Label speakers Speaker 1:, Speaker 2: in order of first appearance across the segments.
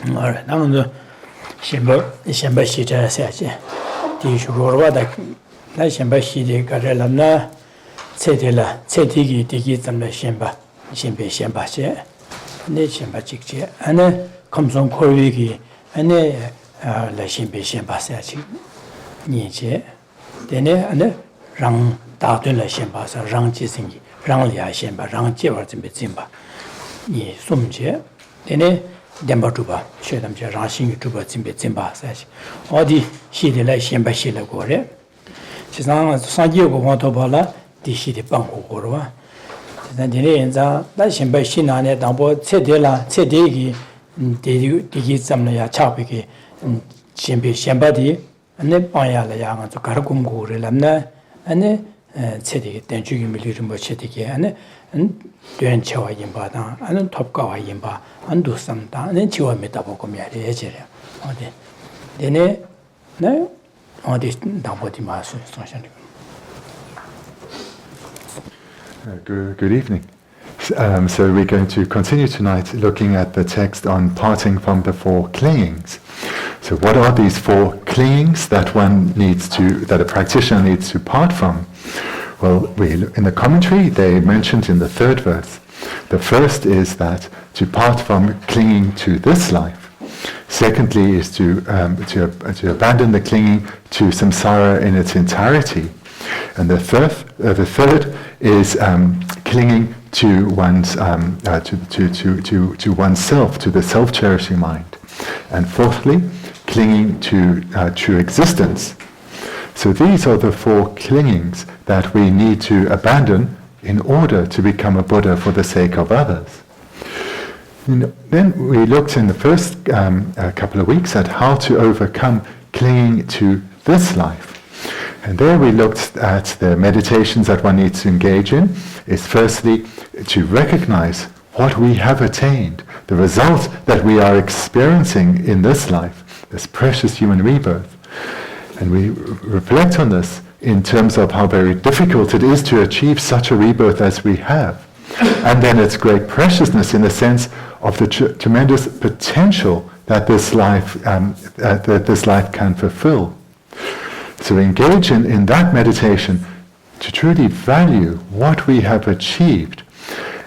Speaker 1: Alright, now the Shimba Shita Sachi. The Shurwada Shimba Shidi Garelana Setela, Setigi, Tigi, and the Shimba, Shimba She, and the Shimba Chikchi, and then comes on Korigi, and then La Shimba Sachi, Nietzsche, then and Rang Tatun La Shimba, Rang Chisingi, Rang Lia Shimba, Rang Chivers in Bizimba, Ye Sumje, then Demba Tuba, Shedam Rashing Tuba Zimba Sachi, all the Shidi La Shimba Shila Gore. She's not San Diego Montobala, the Shidi Banco Gorva. Then the Renza, that Shimba Shina, Dambo, Cedela, Cedegi, Digi Zamla Chapiki, and Shambadi, and then Paya Yang to Karakum Lamna, and then Cedi, then Jugi Militum Chetiki, and Duan Chawa Yimba, and then Top Gawa Yimba, and do some down, and then Chiwa Metapocomia, the Egeria. Then, no, all this Damboti Masu.
Speaker 2: Good evening. So we're going to continue tonight looking at the text on parting from the four clingings. So what are these four clingings that that a practitioner needs to part from? Well, in the commentary, they mentioned in the third verse. The first is that to part from clinging to this life. Secondly is to abandon the clinging to samsara in its entirety. And the third is clinging to one's to oneself, to the self-cherishing mind. And fourthly, clinging to true existence. So these are the four clingings that we need to abandon in order to become a Buddha for the sake of others. Then we looked in the first couple of weeks at how to overcome clinging to this life. And there we looked at the meditations that one needs to engage in, is firstly to recognize what we have attained, the result that we are experiencing in this life, this precious human rebirth. And we reflect on this in terms of how very difficult it is to achieve such a rebirth as we have. And then its great preciousness in the sense of the tremendous potential that this life can fulfill. So engage in that meditation to truly value what we have achieved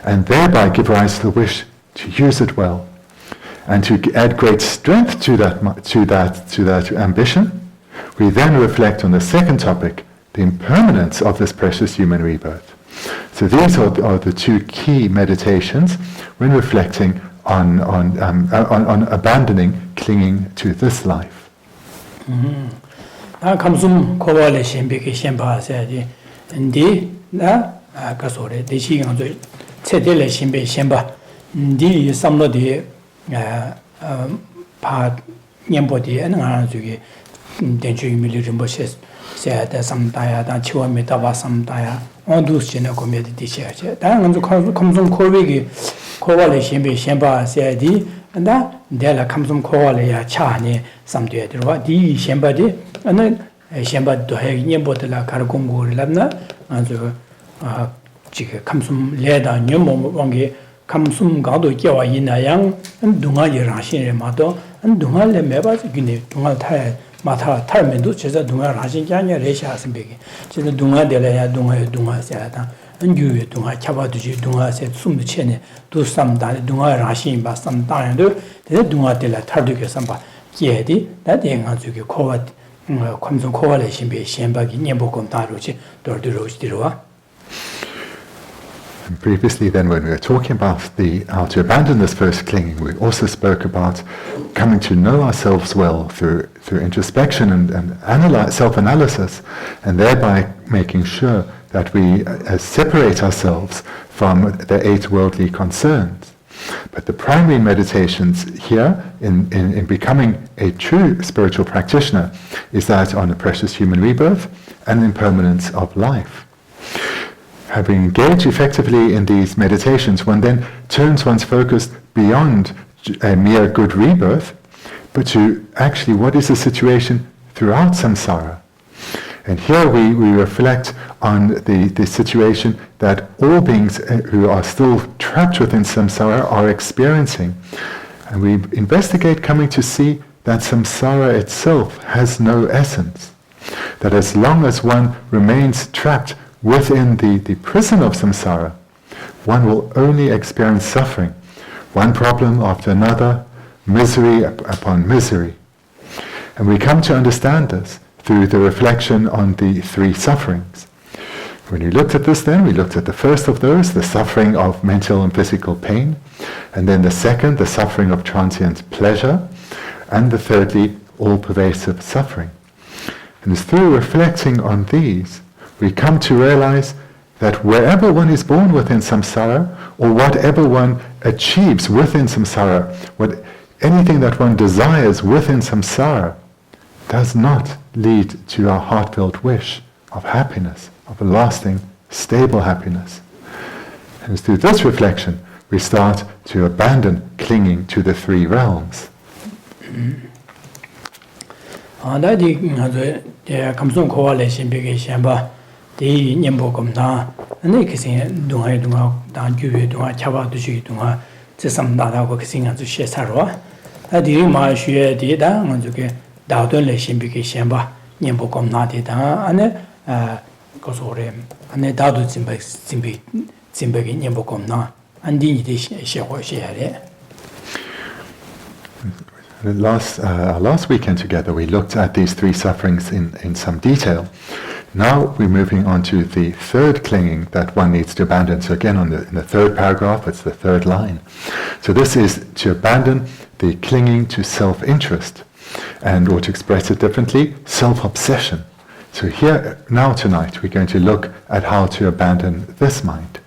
Speaker 2: and thereby give rise to the wish to use it well and to add great strength to that ambition. We then reflect on the second topic, the impermanence of this precious human rebirth. So these are the two key meditations when reflecting on abandoning clinging to this life.
Speaker 1: Kamsum Kovale Shimbiki Shimba said, Ndi, Kasore, the Shiganzo, Cedele Shimbe Shimba, Ndi, somebody, part Yambodi, and Anzuki, Denju Militum Bushes, said some dia, that Chiwa Metava some dia, on those China committed the church. Then Kamsum Kovigi, Kovale Shimbe Shimba said, and that there comes some Kovale Chani, some day, the Shambadi. And then Shamba to have Yambotella Karakungu Labna, and the Kamsum Leda Nyumo Wangi, Kamsum Gado Jawa Yinayang, and Dunga Rashin Mato, and Dunga Lemebas, Guinea, Dunga Tai, Mata, Tarmendu, Chesa Dunga Rashin Janya, Resha Simbiki, Chesa Dunga de la Dunga Seata, and you Dunga Chabatuji, Dunga said Sum Chene, do some Dunga Rashin, but some time do, the Dunga de la Tarduka Samba, Yedi, that young Anzuki Kovat.
Speaker 2: Previously then when we were talking about how to abandon this first clinging, we also spoke about coming to know ourselves well through introspection and self-analysis, and thereby making sure that we separate ourselves from the 8 worldly concerns. But the primary meditations here in becoming a true spiritual practitioner is that on the precious human rebirth and impermanence of life. Having engaged effectively in these meditations, one then turns one's focus beyond a mere good rebirth, but to actually what is the situation throughout samsara. And here we reflect on the situation that all beings who are still trapped within samsara are experiencing. And we investigate coming to see that samsara itself has no essence. That as long as one remains trapped within the prison of samsara, one will only experience suffering, one problem after another, misery upon misery. And we come to understand this through the reflection on the three sufferings. When we looked at this then, we looked at the first of those, the suffering of mental and physical pain, and then the second, the suffering of transient pleasure, and the thirdly, all-pervasive suffering. And it's through reflecting on these, we come to realize that wherever one is born within samsara, or whatever one achieves within samsara, anything that one desires within samsara, does not lead to a heartfelt wish of happiness, of a lasting, stable happiness. And it's through this reflection we start to abandon clinging to the three realms. Last weekend together we looked at these three sufferings in some detail. Now we're moving on to the third clinging that one needs to abandon. So again, in the third paragraph, it's the third line. So this is to abandon the clinging to self-interest, or to express it differently, self-obsession. So here, now tonight, we're going to look at how to abandon this mind.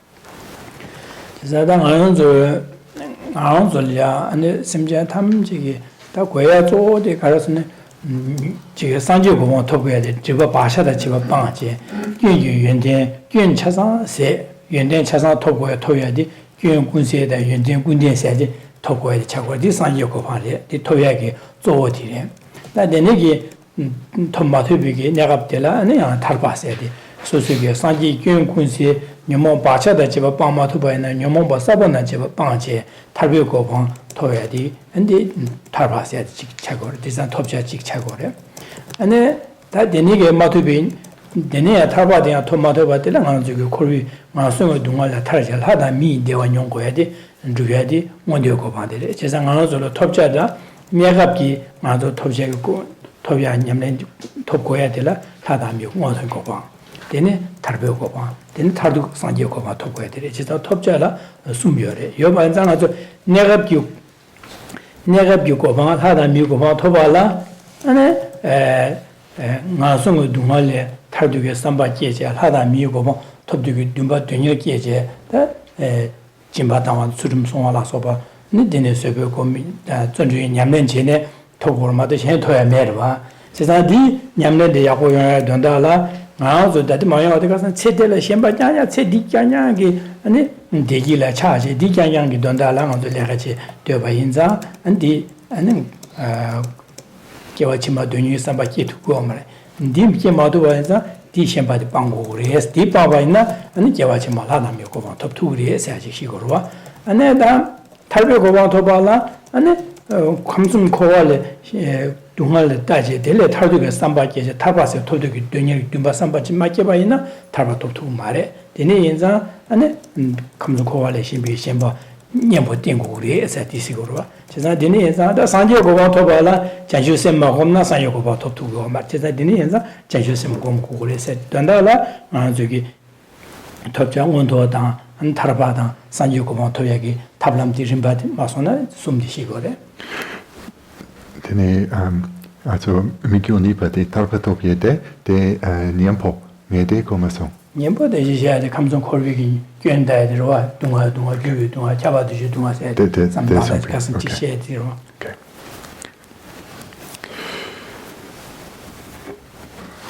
Speaker 2: Also mikyo nipa de tarpatopye de niampo mede komaso.
Speaker 1: Niampo de jia de kamson korvigi gyendai de ro dunga gyu dunga chaba de dunga se samda de kasan chi she de ro.
Speaker 2: Okay.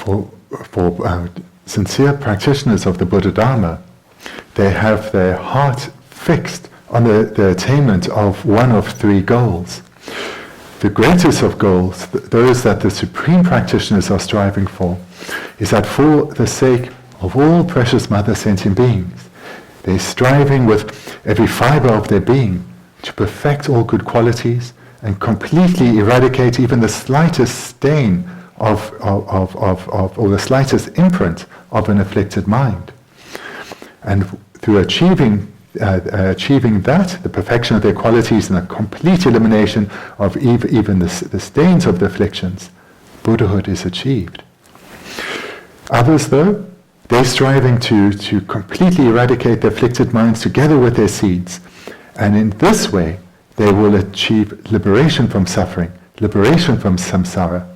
Speaker 2: For sincere practitioners of the Buddha Dharma, they have their heart fixed on the attainment of one of three goals. The greatest of goals, those that the supreme practitioners are striving for, is that for the sake of all precious mother sentient beings, they're striving with every fiber of their being to perfect all good qualities and completely eradicate even the slightest stain of or the slightest imprint of an afflicted mind. And through achieving that, the perfection of their qualities and a complete elimination of even the stains of the afflictions, Buddhahood is achieved. Others, though, they're striving to completely eradicate the afflicted minds together with their seeds. And in this way, they will achieve liberation from suffering, liberation from samsara.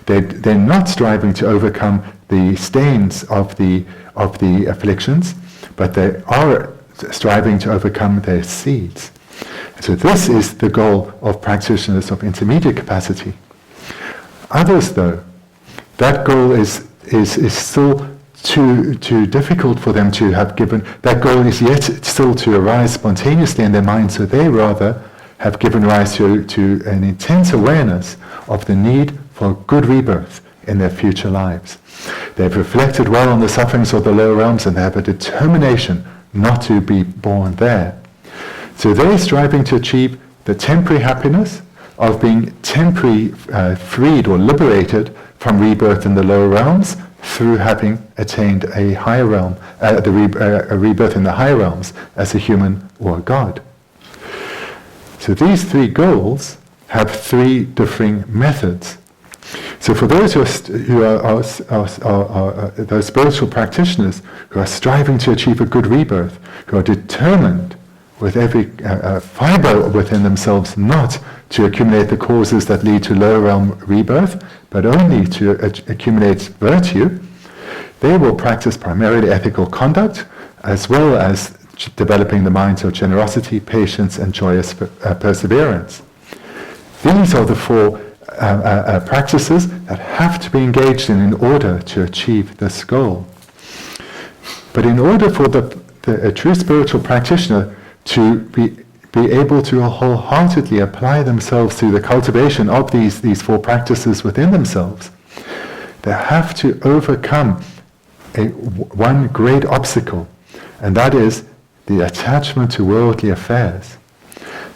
Speaker 2: They're not striving to overcome the stains of the afflictions, but they are striving to overcome their seeds. So this is the goal of practitioners of intermediate capacity. Others, though, that goal is still too difficult for them to have given. That goal is yet still to arise spontaneously in their mind, so they rather have given rise to an intense awareness of the need for good rebirth in their future lives. They've reflected well on the sufferings of the lower realms and they have a determination not to be born there. So they're striving to achieve the temporary happiness of being temporarily freed or liberated from rebirth in the lower realms through having attained a higher realm, a rebirth in the higher realms as a human or a god. So these three goals have three differing methods. So for those who are those spiritual practitioners who are striving to achieve a good rebirth, who are determined with every fiber within themselves not to accumulate the causes that lead to lower realm rebirth, but only to accumulate virtue, they will practice primarily ethical conduct, as well as developing the minds of generosity, patience, and joyous perseverance. These are the four practices that have to be engaged in order to achieve this goal. But in order for a true spiritual practitioner to be able to wholeheartedly apply themselves to the cultivation of these four practices within themselves, they have to overcome one great obstacle, and that is the attachment to worldly affairs.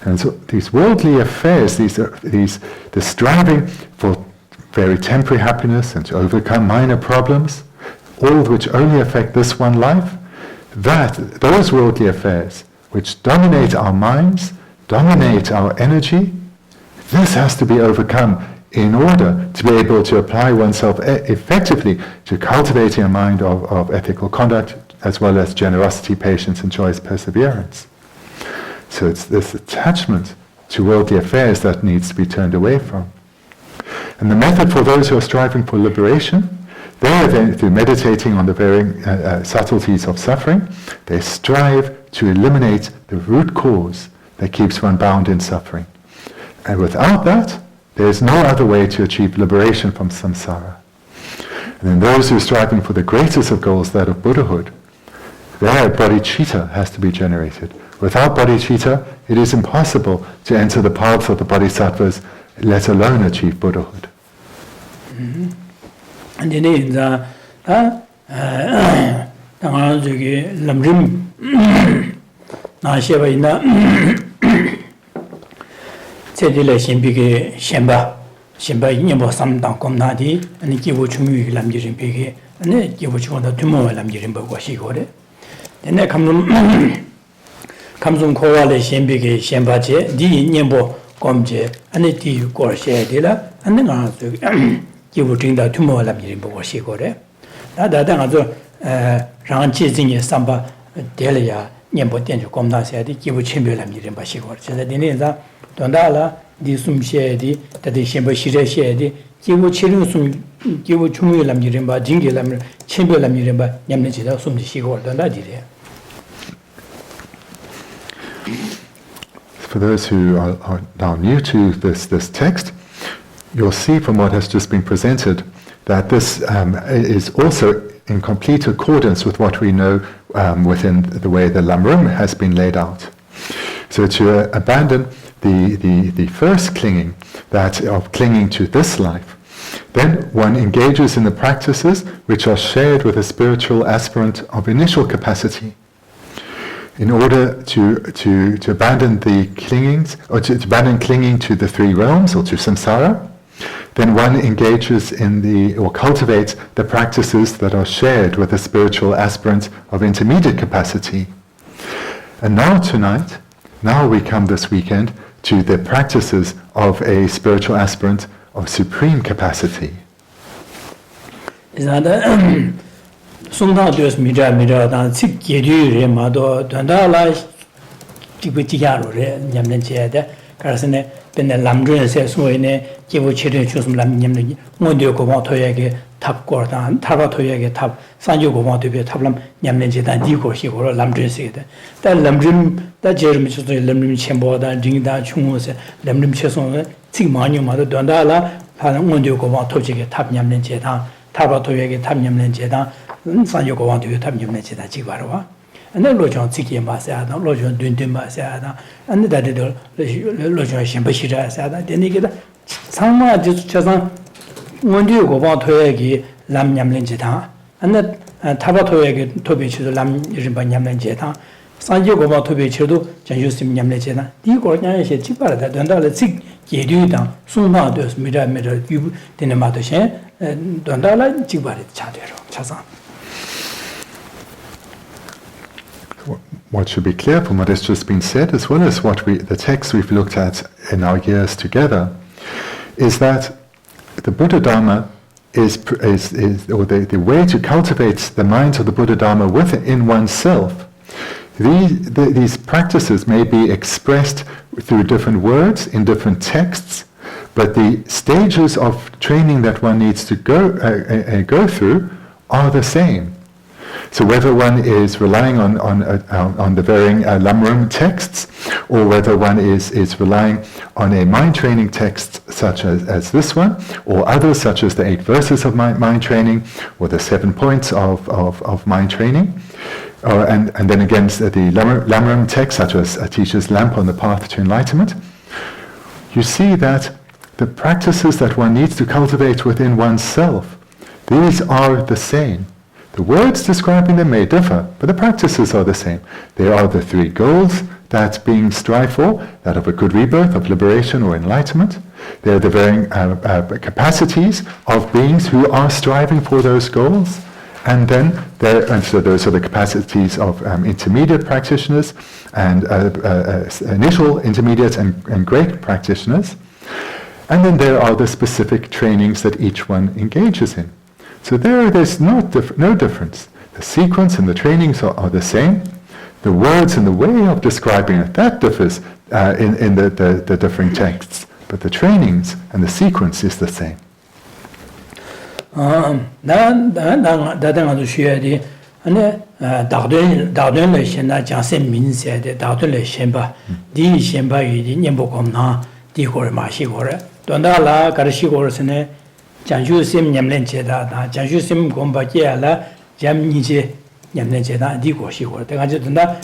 Speaker 2: And so these worldly affairs, the striving for very temporary happiness and to overcome minor problems, all which only affect this one life, those worldly affairs which dominate our minds, dominate our energy, this has to be overcome in order to be able to apply oneself effectively to cultivating a mind of ethical conduct, as well as generosity, patience, and joyous perseverance. So it's this attachment to worldly affairs that needs to be turned away from. And the method for those who are striving for liberation, they are then, through meditating on the varying subtleties of suffering, they strive to eliminate the root cause that keeps one bound in suffering. And without that, there is no other way to achieve liberation from samsara. And then those who are striving for the greatest of goals, that of Buddhahood, there bodhicitta has to be generated. Without bodhicitta, it is impossible to enter the paths of the bodhisattvas, let alone achieve Buddhahood.
Speaker 1: 감송 코와레 셴비게 셴바제 디 녀보 검제 아니 디 고르셰데라 안능아 기부 딩다 투모라 미리 보고 시고래 다다다 아주 랑치징이 삼바 델야 녀보 땡주 검나세디 기부 쳔별라 미리 바시고래 제가 디네자 돈다라 디 숨셰디 다디 셴바 시레셰디 기부 치료 숨 기부 충무라 미리 바 징게라 쳔별라 미리 바 냠네지다 숨지 시고래 돈다디래.
Speaker 2: For those who are now new to this text, you'll see from what has just been presented that this is also in complete accordance with what we know within the way the Lamrim has been laid out. So to abandon the first clinging, that of clinging to this life, then one engages in the practices which are shared with a spiritual aspirant of initial capacity. In order to abandon the clingings, or to abandon clinging to the three realms or to samsara, then one engages or cultivates the practices that are shared with a spiritual aspirant of intermediate capacity. And now we come this weekend to the practices of a spiritual aspirant of supreme capacity.
Speaker 1: 탑 거다 타바 토야게 탑 산조 고마 되게 탑람 냠nen제 단 디고시 고로 람드세데 다 람림 다 제르미스 람림 쳔보다 딩다 충오세 람림 쳔송 칭마뇨마도 돈다라 파는 원조 고마 토지게 탑 냠nen제 다 타바 토야게 탑 냠nen제 다 산조 고마 되게 탑 냠nen제 다 지바로와 안에 로정 지게 마사다 로정 든든 마사다 안에 다들 로정 심바시라사다 되니게다 상마 지수처상 원주 고바 토야기 람냠렌제다 안나 타바 토야기 토비치도 람이르바 냠렌제다 산지 고바 토비치도 전주심 냠렌제다 디고냐에 지바라다 된다를 직 예류다 송마도스 미라미라 유 되는마도신 된다라 지바리 차대로 차상.
Speaker 2: What should be clear from what has just been said, as well as the text we've looked at in our years together, is that the Buddha Dharma or the way to cultivate the mind of the Buddha Dharma within oneself. These practices may be expressed through different words in different texts, but the stages of training that one needs to go through are the same. So whether one is relying on the varying Lamrim texts, or whether one is relying on a mind training text such as this one, or others such as the 8 verses of mind training, or the 7 points of mind training, and then again the Lamrim text such as Atisha's lamp on the path to enlightenment, you see that the practices that one needs to cultivate within oneself, these are the same. The words describing them may differ, but the practices are the same. They are the 3 goals that beings strive for, that of a good rebirth, of liberation or enlightenment. They are the varying capacities of beings who are striving for those goals. And so those are the capacities of intermediate practitioners and initial, intermediate and great practitioners. And then there are the specific trainings that each one engages in. So there's no difference. The sequence and the trainings are the same. The words and the way of describing it, that differs in the different texts. But the trainings and the sequence is the same.
Speaker 1: 장주 심 냠렌제다 장주 심 공부해라 잠니제 냠렌제다 디고시고 내가 진짜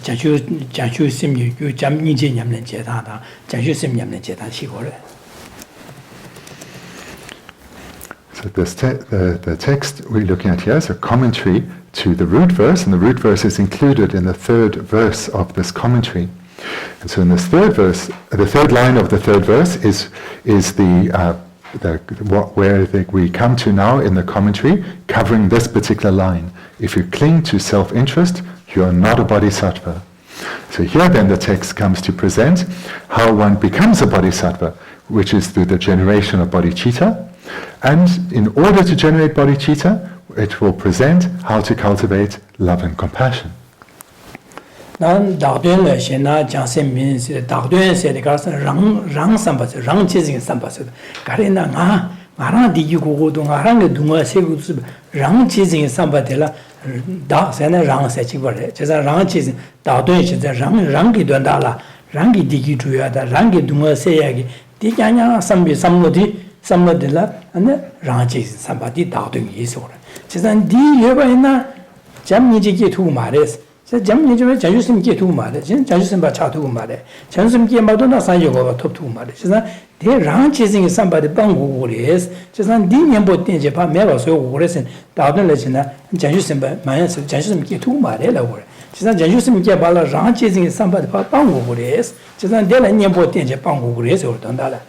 Speaker 1: 장주 심 유 잠니제 냠렌제다 장주 심 냠렌제다 시고래.
Speaker 2: So the text we're looking at here is a commentary to the root verse, and the root verse is included in the 3rd verse of this commentary. And so in this 3rd verse, the 3rd line of the 3rd verse is where we come to now in the commentary, covering this particular line. If you cling to self-interest, you are not a bodhisattva. So here then the text comes to present how one becomes a bodhisattva, which is through the generation of bodhicitta. And in order to generate bodhicitta, it will present how to cultivate love and compassion.
Speaker 1: 난 다된래 신나 장세민스 다된세데 가서 랑 삼바스 랑 지진 삼바스 가리나 나랑 디고고도 나랑 동아 세고스 랑 지진 삼바데라 다세네 랑 세치버래 제가 랑 지진 다된세 랑기 된다라 랑기 디기 주야다 랑기 동아 세야기 디냐냐 삼비 삼모디라 안에 랑 지진 삼바디 다된 이소라 제가 디 여바이나 잠니지기 두 말레스 Jam Jajusim get to Mare, Jajusim Bachatu Mare, Jajusim Madonna San Yoga top to Mare. They're ranching somebody Bangu is, just on Dinian Botin Japan, Meva so Wars and Dowden Legenda, Jajusim Mayas, Jajusim get to Mare. She's not Jajusim Gabala ranching somebody Bangu is, just on Delanian Botin Japan is or Dandala.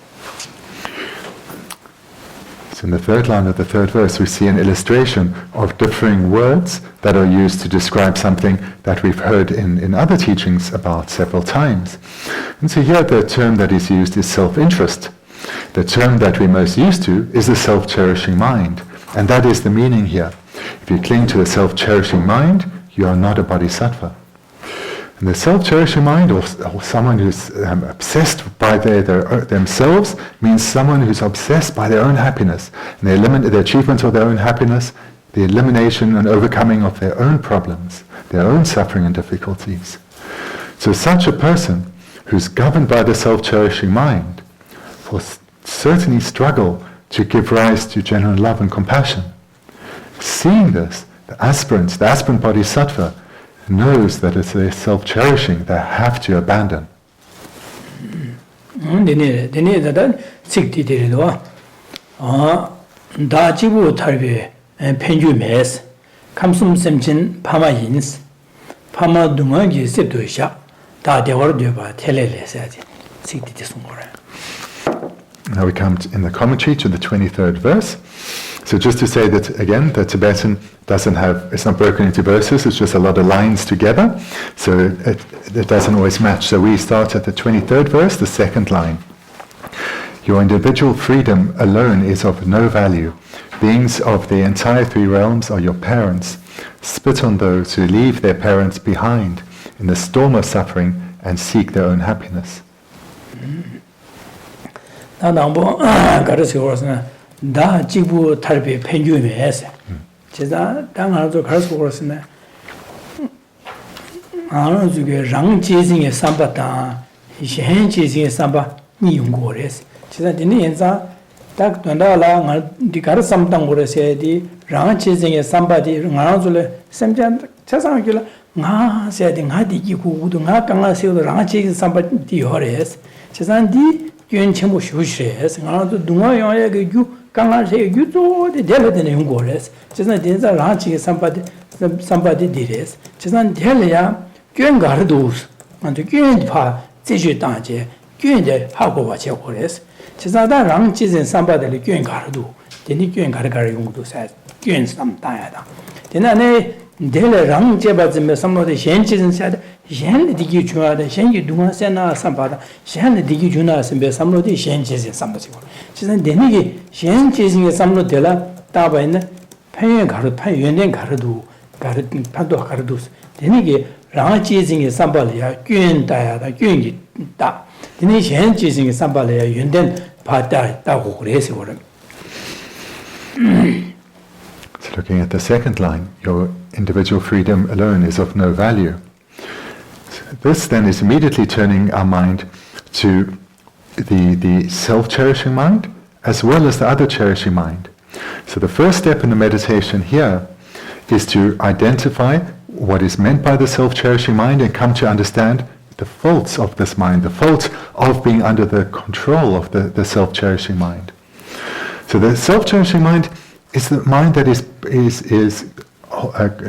Speaker 2: So in the third line of the third verse, we see an illustration of differing words that are used to describe something that we've heard in other teachings about several times. And so here the term that is used is self-interest. The term that we're most used to is the self-cherishing mind. And that is the meaning here. If you cling to a self-cherishing mind, you are not a bodhisattva. And the self-cherishing mind, or someone who's obsessed by themselves, means someone who's obsessed by their own happiness, and the achievement of their own happiness, the elimination and overcoming of their own problems, their own suffering and difficulties. So such a person who's governed by the self-cherishing mind will certainly struggle to give rise to genuine love and compassion. Seeing this, the aspirant bodhisattva, knows that it's their self-cherishing they have to abandon. Now we come in the commentary to the 23rd verse. So just to say that again, the Tibetan it's not broken into verses, it's just a lot of lines together, so it doesn't always match. So we start at the 23rd verse, the second line. Your individual freedom alone is of no value. Beings of the entire three realms are your parents. Spit on those who leave their parents behind in the storm of suffering and seek their own happiness.
Speaker 1: Da jibu tarbi penju mes jiza dangaro karsu korosne aro zuge rang jizing e samba da shen jizing e samba ni yongores jiza dini yenza tak donda la ngar di kar samdang korose di rang jizing e samba di ngaro zule semjan chasang gila nga se di nga di gi gu du nga kanga se do rang jizing samba di hores jiza di yuen chenbo shu shes ngaro zu dunga yoye ge gu 강한 세 유도의 대례되는 연구를 지난 대자 라치 삼바디 디레스 지난 대례야 견가르도 만도 견파 제주 단계 견대 하고 와체 고레스 지나다 랑치진 삼바들이 견가르도 되니 견가르가르 연구도 사 견삼 다야다 되나네 대례 랑제바즈메 삼모데 현치진 사 현리 디기 중하다 현기 두마세나 삼바다 현리 디기 주나 삼베 삼로디 현치진 삼바지고 지난 되니게 현치진의 삼로 되라 따바이네 편연 가르 편연된 가르도 가르 판도 가르도 되니게 랑치진의 삼발이야 균다야다 균기 따 되니 현치진의 삼발이야 연된 바다 따고 그래서 그런.
Speaker 2: So looking at the second line, your individual freedom alone is of no value. This then is immediately turning our mind to the self-cherishing mind as well as the other cherishing mind. So the first step in the meditation here is to identify what is meant by the self-cherishing mind and come to understand the faults of this mind, the fault of being under the control of the self-cherishing mind. So the self-cherishing mind is the mind that is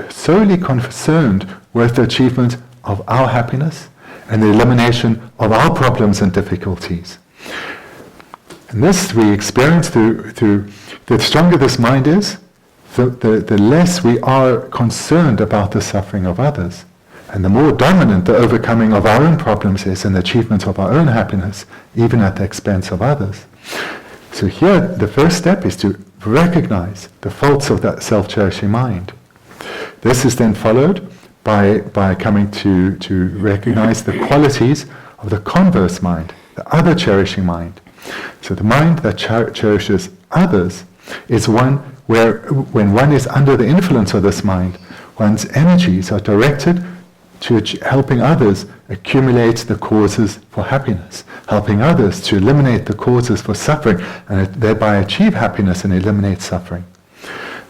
Speaker 2: solely concerned with the achievement of our happiness and the elimination of our problems and difficulties. And this we experience through the stronger this mind is, the less we are concerned about the suffering of others. And the more dominant the overcoming of our own problems is and the achievement of our own happiness, even at the expense of others. So here, the first step is to recognize the faults of that self-cherishing mind. This is then followed by coming to recognize the qualities of the converse mind, the other cherishing mind. So the mind that cherishes others is one where, when one is under the influence of this mind, one's energies are directed to helping others accumulate the causes for happiness, helping others to eliminate the causes for suffering, and thereby achieve happiness and eliminate suffering.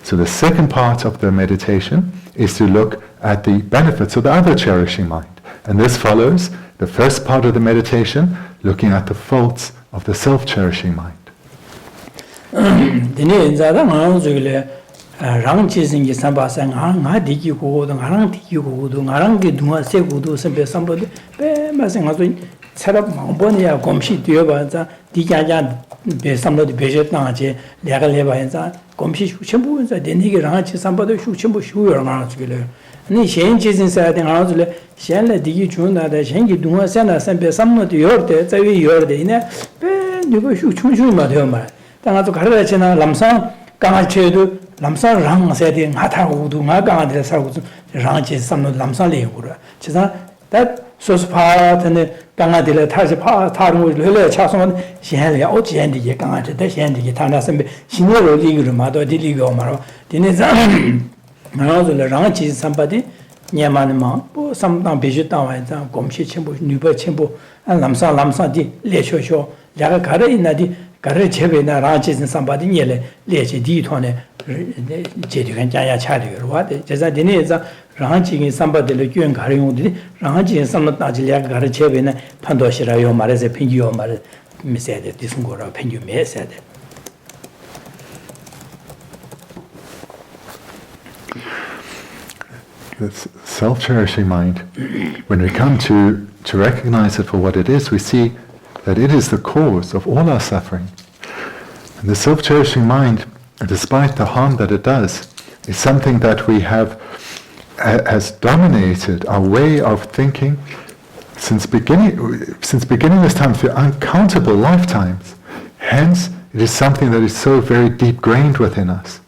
Speaker 2: So the second part of the meditation is to look at the benefits of the other cherishing mind. And this follows the first part of the meditation, looking at the faults of the self-cherishing mind.
Speaker 1: be samlo de bejet na je lega leba yanza gomshi chembu yanza denigi rang chi sambado shu chembu shu yor ma chule ni shen ji sin sa de ngao zule shen le digi chun da de shen gi dunga san na san be samlo de yor de za wi yor de ne be ni go shu chun shu ma de ma da nga to garra chena lamsang ka che du lamsang rang sa de nga ta gu du nga ka de sa gu rang chi samlo lamsang le gu ra chi sa da 소스 파트네 강아들의 다시 타는 걸 흘려 차선 시행이 어찌한디게 강아들 대시한디게 타나서 신호를 리그를 마도 디리고 말아 디네자 말아줄 랑치 삼바디 냐만마 뭐 삼당 베주당 완자 검시 첨부 뉴버 첨부 람사디 레쇼쇼 야가 가르 있나디 가르 제베나 랑치 삼바디 녀레 레제 디톤에 제디간 자야 차리고 와데 제자 디네자 랑치기 삼바들의 교행 가령들이 랑치 삼는 따질이야 가르쳐베나 판도시라요 말에서 핑기요 말 메세데 디승고라 핑기 메세데
Speaker 2: This self-cherishing mind, when we come to recognize it for what it is, we see that it is the cause of all our suffering. And the self-cherishing mind, despite the harm that it does, is something that we has dominated our way of thinking since beginning this time through uncountable lifetimes. Hence, it is something that is so very deep-grained within us.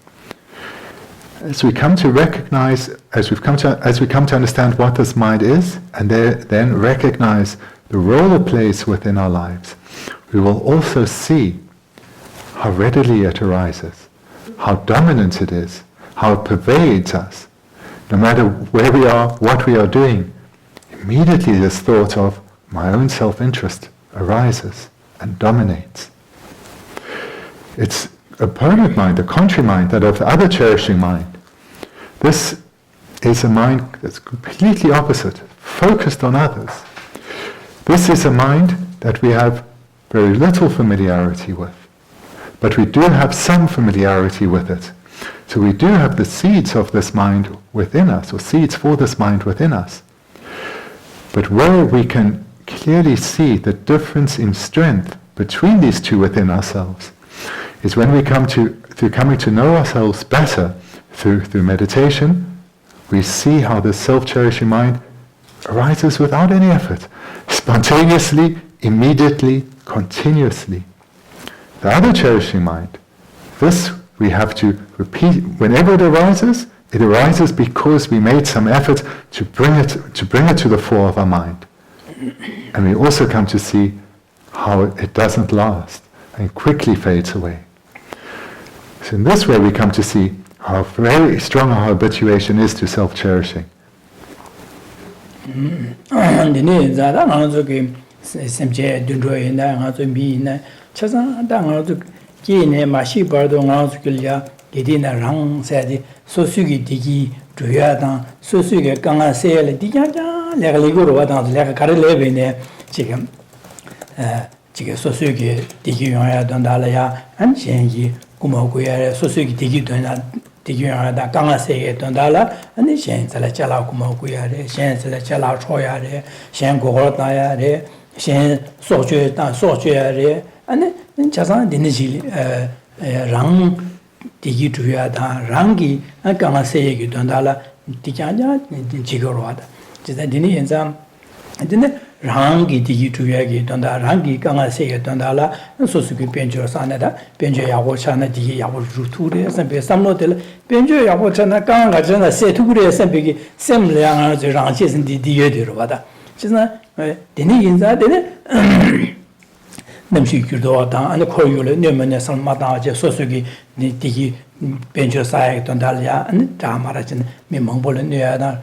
Speaker 2: As we come to recognize, as we come to understand what this mind is, and then recognize the role it plays within our lives, we will also see how readily it arises, how dominant it is, how it pervades us. No matter where we are, what we are doing, immediately this thought of my own self-interest arises and dominates. It's opponent mind, the contrary mind, that of the other cherishing mind. This is a mind that's completely opposite, focused on others. This is a mind that we have very little familiarity with, but we do have some familiarity with it. So we do have the seeds of this mind within us, or seeds for this mind within us. But where we can clearly see the difference in strength between these two within ourselves is when we come to, through coming to know ourselves better through meditation, we see how this self-cherishing mind arises without any effort, spontaneously, immediately, continuously. The other cherishing mind, this we have to repeat. Whenever it arises because we made some effort to bring it to the fore of our mind. And we also come to see how it doesn't last and quickly fades away. So in this way we come to see how very strong our habituation is to self-cherishing.
Speaker 1: Gedina rang said sosugi digi druyadan sosugi ganga sele dijaja legaligo wadan lega karelevene 지금 지금 소수기 디기용야 don달야 안jengi 구모고야 소수기 디기 don다 디기용야다 강아세에 don달라 아니 셴살라 잘라 구모고야래 셴살라 잘라 초야래 셴고고다야래 셴 소주다 소주야래 아니 자산 디니지 랑 디기 주야다 랑기 강아세에 don달라 디자냐 지거로하다 진짜 디니 연상 근데 랑기 디기 주야기 don다 랑기 강아세에 don달라 소수기 변조 산에다 변조 야고차나 디기 야고 루투레 선배 삼로들 변조 야고차나 강아가잖아 세투그레 선배기 셈량아 저 랑시선 디디여들어 봐다 진짜 디니 인자 되네 남시 규도다 아니 코요를 내면에 살마다제 소수기 디기 변조 사에 don달야 아니 다마라진 미망볼은 뇌야다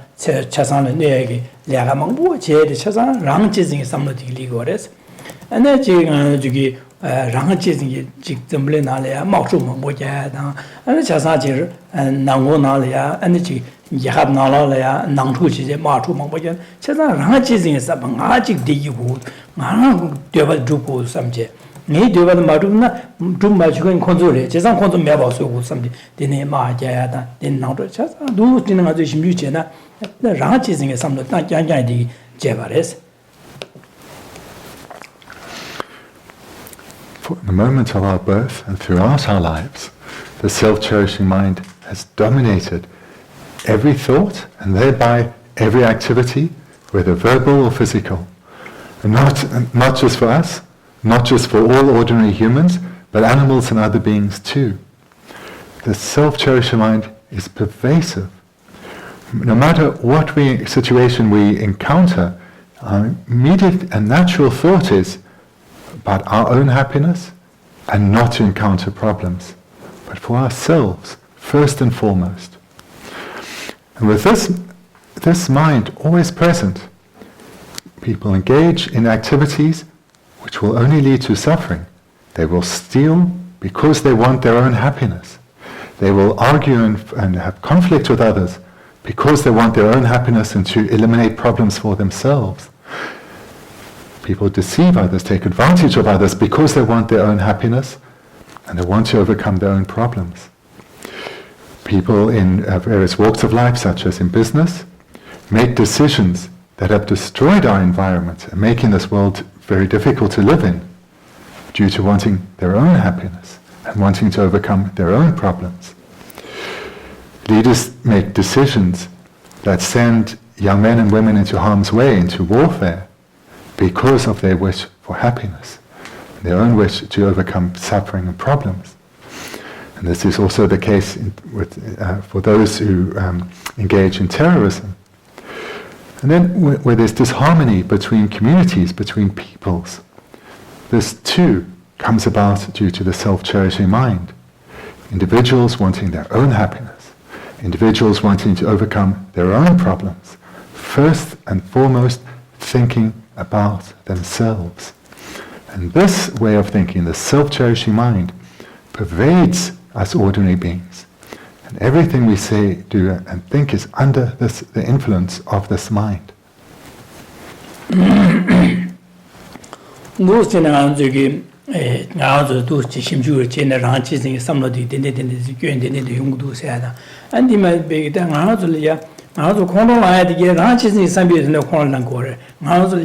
Speaker 1: 차상의 뇌에게 내가 망보 제의 차상 랑지징이 삼로디리고레스 아니 지금 저기 랑지징이 직점을 나래야 마주모 뭐야다 아니 차상지 나고 나래야 아니 지 yahab nala ya nangchu chi ma chu mang ba jan chesa rang chi sing sa nga chi de yi gu nga de ba du gu sam je ne de ba ma du na du ma chu kon konzo re chesa konzo me ba so gu sam je de ne ma ja ya da de nang do chesa du tin nga de sim ju che na rang chi sing sam do ta jang jang de je ba res.
Speaker 2: For the moment of our birth and throughout our lives, the self-cherishing mind has dominated every thought and thereby every activity, whether verbal or physical. And not just for us, not just for all ordinary humans, but animals and other beings too. The self-cherishing mind is pervasive. No matter what situation we encounter, our immediate and natural thought is about our own happiness and not to encounter problems, but for ourselves, first and foremost. And with this mind always present, people engage in activities which will only lead to suffering. They will steal because they want their own happiness. They will argue and have conflict with others because they want their own happiness and to eliminate problems for themselves. People deceive others, take advantage of others because they want their own happiness and they want to overcome their own problems. People in various walks of life, such as in business, make decisions that have destroyed our environment and making this world very difficult to live in due to wanting their own happiness and wanting to overcome their own problems. Leaders make decisions that send young men and women into harm's way, into warfare, because of their wish for happiness, their own wish to overcome suffering and problems. And this is also the case for those who engage in terrorism. And then where there's disharmony between communities, between peoples, this too comes about due to the self-cherishing mind. Individuals wanting their own happiness, individuals wanting to overcome their own problems, first and foremost thinking about themselves. And this way of thinking, the self-cherishing mind, pervades us ordinary beings. And everything we say, do, and think is under the influence of this mind.
Speaker 1: 나도 콘로라야디 게 라치스 삼비는 콘로란 나도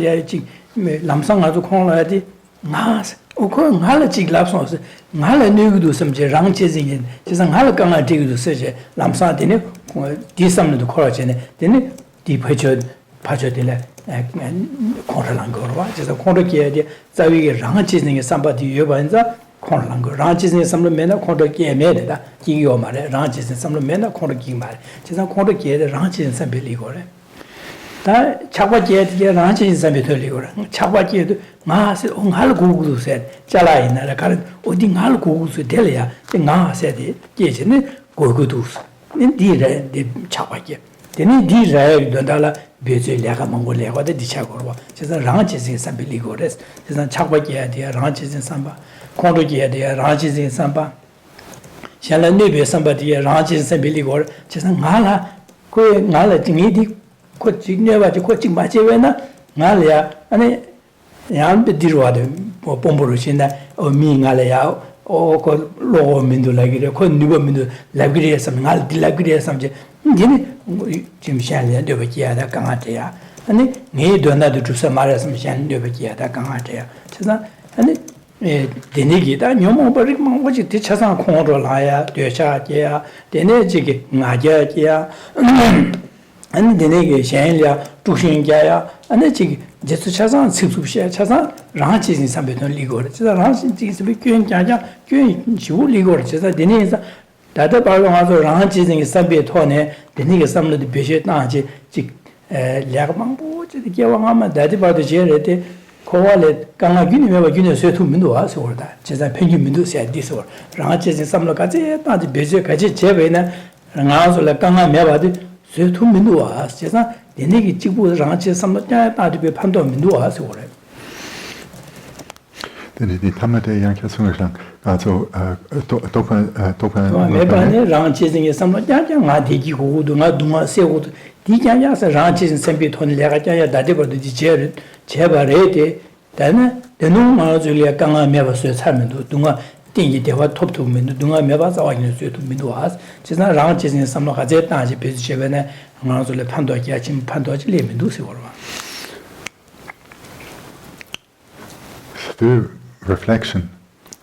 Speaker 1: 람상 나도 콘로야디 나스 오코 나를 랍소스 나를 누구도 섬제 랑치즈인 지상 나를 강아 되기도 세제 람사데네 디삼도 콜라제네 데네 디파저 파저데네 콘로란 거와 지상 콘로기에디 자위게 랑치즈인 삼바디 여반자 콘로란 거 랑치즈인 삼르메나 콘로기에 메데다 기요 말에 랑치즈인 삼르메나 콘로기 말에 지상 콘로기에 랑치즈인 삼빌리고래 다 차과지에 랑치즈인 삼빌리고래 차과지에도 마스 옹할 고구두세 잘라이나라 가는 어디 할 고구두 될이야 나세디 계시네 고구두스 니디레 디 차과지 데니 디레 돈달라 베젤레가 몽골레가데 디차고로 제가 랑치즈인 삼빌리고래 제가 차과지에 디 랑치즈인 삼바 콘로기에 디 랑치즈인 삼바 샬라네베 삼바디에 랑치즈인 삼빌리고래 제가 나라 그 나라 징이디 그 징내바지 그 징마제웨나 나라야 아니 양베 디르와데 봄보르신다 미가래야 오고 로민도 라기래 그 누버민도 라기래 삼 날디 라기래 삼제 니니 짐샬레 되버기야다 강아테야 아니 네 돈나도 주서 말했으면 샬 되버기야다 강아테야 제가 아니 데네기다 녀모버리 망고지 뒤차상 콩으로 라야 되샤게야 데네지기 나게야 아니 데네게 샬이야 두신게야 아니 지기 제수 차상 습습시야 차상 랑치진 삼베던 리고르 제가 랑치진 습이 괜찮냐 괜 지우 리고르 제가 데네에서 다다 바로가서 랑치진 삼베 토네 데네게 삼르디 베셰 나지 지 략망보 지 개왕하면 다디 바도 제레데 코발레 강아기니 메바 기네 세투민도 와서 오다 제가 pen기민도 세디서 랑치진 삼르까지 다디 베셰 같이 제베나 랑아서라 강아 메바디 세투민도 와 제가
Speaker 2: the Tamade Yankasung, also
Speaker 1: Mebane, round chasing is somewhat young, I dig you who do not do not say what Dikas around chasing Sempi Tony Lagaya, Dadiba, the Cheba Rete, then the no Julia Ganga never says Hammond, do not think they were top to me, do not never saw to me to us. She's not round chasing some of Hazeta, she pays Chevena, and also the Pando catching Pandoji limit, do so.
Speaker 2: Through reflection,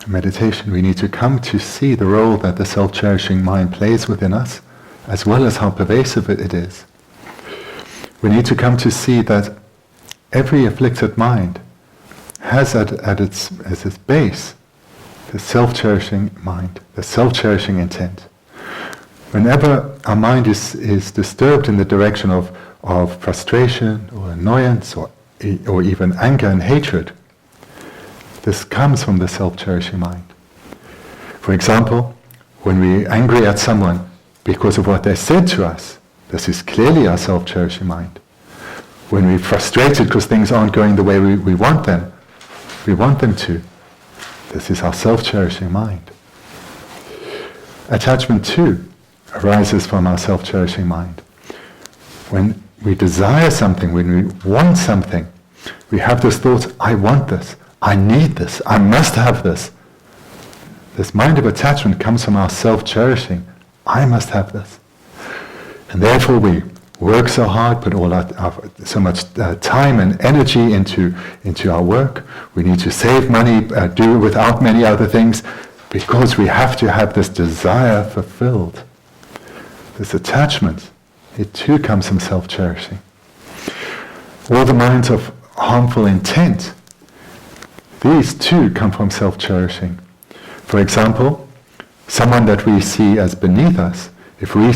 Speaker 2: meditation, we need to come to see the role that the self-cherishing mind plays within us, as well as how pervasive it is. We need to come to see that every afflicted mind has as its base the self-cherishing mind, the self-cherishing intent. Whenever our mind is disturbed in the direction of frustration or annoyance or even anger and hatred, this comes from the self-cherishing mind. For example, when we're angry at someone because of what they said to us, this is clearly our self-cherishing mind. When we're frustrated because things aren't going the way we want them to, this is our self-cherishing mind. Attachment too arises from our self-cherishing mind. When we desire something, when we want something, we have this thought, I want this, I need this, I must have this. This mind of attachment comes from our self-cherishing. I must have this. And therefore we work so hard, put all so much time and energy into our work. We need to save money, do without many other things, because we have to have this desire fulfilled. This attachment, it too comes from self-cherishing. All the minds of harmful intent, these too come from self-cherishing. For example, someone that we see as beneath us, if we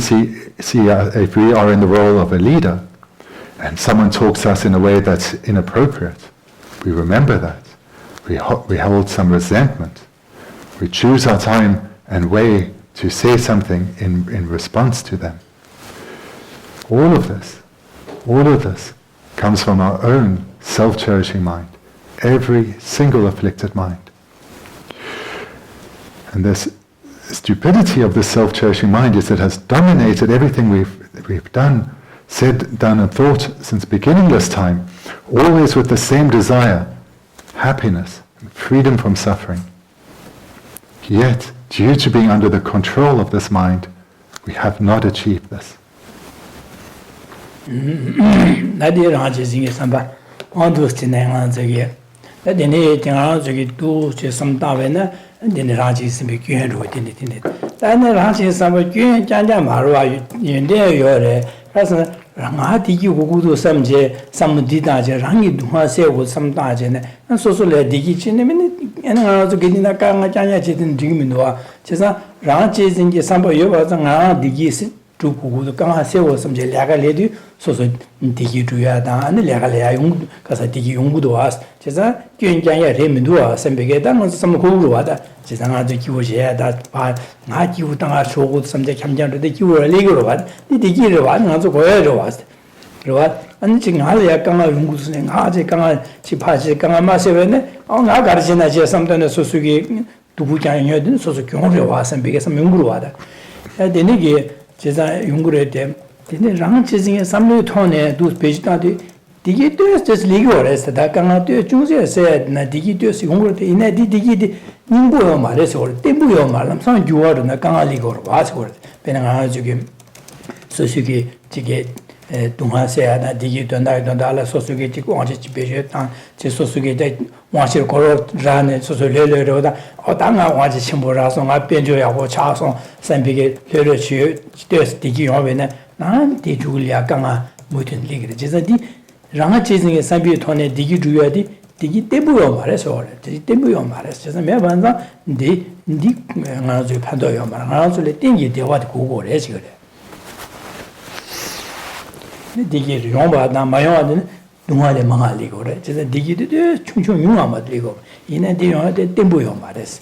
Speaker 2: if we are in the role of a leader, and someone talks to us in a way that's inappropriate, we remember that. We hold some resentment. We choose our time and way to say something in response to them. All of this comes from our own self-cherishing mind. Every single afflicted mind. And this stupidity of the self-cherishing mind is it has dominated everything we've done, said, done and thought since beginningless time, always with the same desire, happiness, and freedom from suffering. Yet, due to being under the control of this mind, we have not achieved this.
Speaker 1: Dene tinga zogi du che samdawe na dene raji simbe gyuen ro dene dene dane raji sambe gyuen janja marwa yende yore kasa nga digi gugu samje samdi da je rangi duha se go samda je ne so so le digi chine mene ena zo gedi na ka nga janja je den digi minwa chesa raji jinge sambo yo ba nga digi se tu gugu ka se go samje laga le du so so digi duya da ane laga le yung kasa digi yung do as chesa gyuen janja re mindu sambe ge da ngo sam ko ro da chesa nga zo ki wo je da ba nga ki wo da so go samje kamjan de ki wo le go ro ba di digi ro ba nga zo go ye ro ba ro 안 지금 하려 강아 연구소는 하제 강아 집하지 강아 마세베네 나 가르치나 제 삼단의 소수기 누구장이야 된 소수 경험을 와서 비게서 연구를 와다 되네게 제가 연구를 때 되네 랑 지진의 삼류 톤에 두 페이지다디 디게 되스 리고레스 다 강아 되 중세세 나 디게 되스 연구를 때 이내 디게 님부요 말해서 올 때부요 말람 상 주어는 강아 리고로 와서 배는 지금 소수기 지게 동화세야나 디기 돈다라 소수게 찍고 언제 집에서 제 소수게 돼 와실 걸어 라네 소소레레로다 어당아 와지 침보라서 나 변조하고 차송 선비게 레레치 되스 디기 오면은 난 디줄이야 강아 모든 리그를 제자디 랑아 제징에 선비 돈에 디기 주야디 디기 때부요 말해서 디기 때부요 말해서 제가 매번다 디 나저 판도요 말 나저래 땡기 대화도 고고래 지금 디기 용바 나 마요하는 동아리 망할리고 그래. 제가 디기도 충충 용아마들이고 이내 디용한테 땜부요 말했어.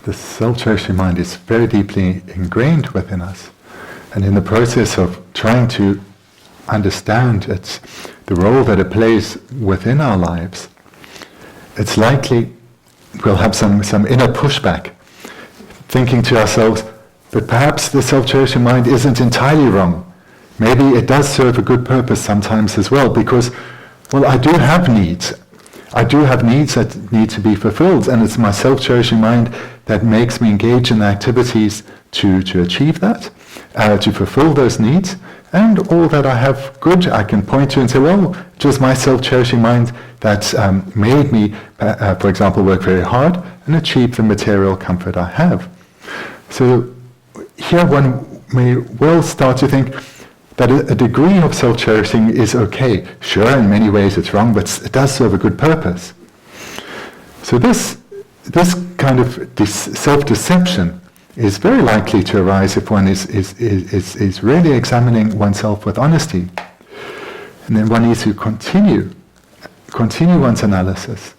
Speaker 2: The self-cherishing mind is very deeply ingrained within us, and in the process of trying to understand the role that it plays within our lives, it's likely we'll have some inner pushback, thinking to ourselves, but perhaps the self-cherishing mind isn't entirely wrong. Maybe it does serve a good purpose sometimes as well, because, well, I do have needs. I do have needs that need to be fulfilled, and it's my self-cherishing mind that makes me engage in activities to achieve that, to fulfill those needs, and all that I have good I can point to and say, well, it was my self-cherishing mind that made me, for example, work very hard and achieve the material comfort I have. So here one may well start to think that a degree of self-cherishing is okay. Sure, in many ways it's wrong, but it does serve a good purpose. So this kind of self-deception is very likely to arise if one is really examining oneself with honesty. And then one needs to continue one's analysis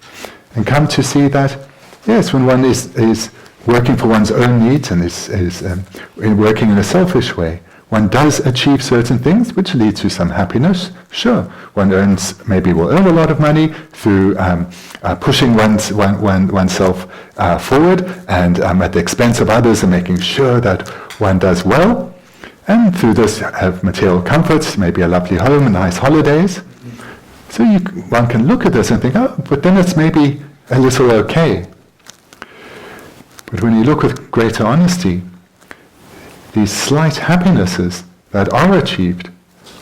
Speaker 2: and come to see that, yes, when one is working for one's own needs and is working in a selfish way, one does achieve certain things which lead to some happiness. Sure, one maybe will earn a lot of money through pushing oneself forward and at the expense of others and making sure that one does well. And through this have material comforts, maybe a lovely home and nice holidays. So one can look at this and think, oh, but then it's maybe a little okay. But when you look with greater honesty, these slight happinesses that are achieved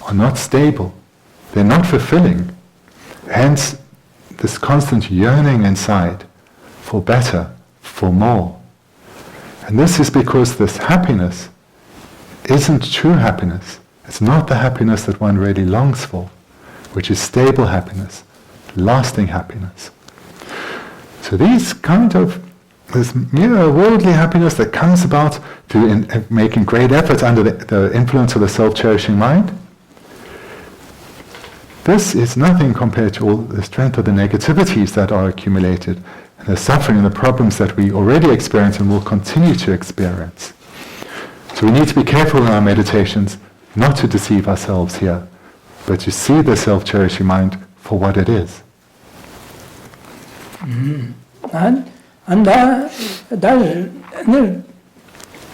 Speaker 2: are not stable. They're not fulfilling. Hence, this constant yearning inside for better, for more. And this is because this happiness isn't true happiness. It's not the happiness that one really longs for, which is stable happiness, lasting happiness. So these this mere worldly happiness that comes about through making great efforts under the influence of the self-cherishing mind, this is nothing compared to all the strength of the negativities that are accumulated, and the suffering and the problems that we already experience and will continue to experience. So we need to be careful in our meditations not to deceive ourselves here, but to see the self-cherishing mind for what it is.
Speaker 1: Anda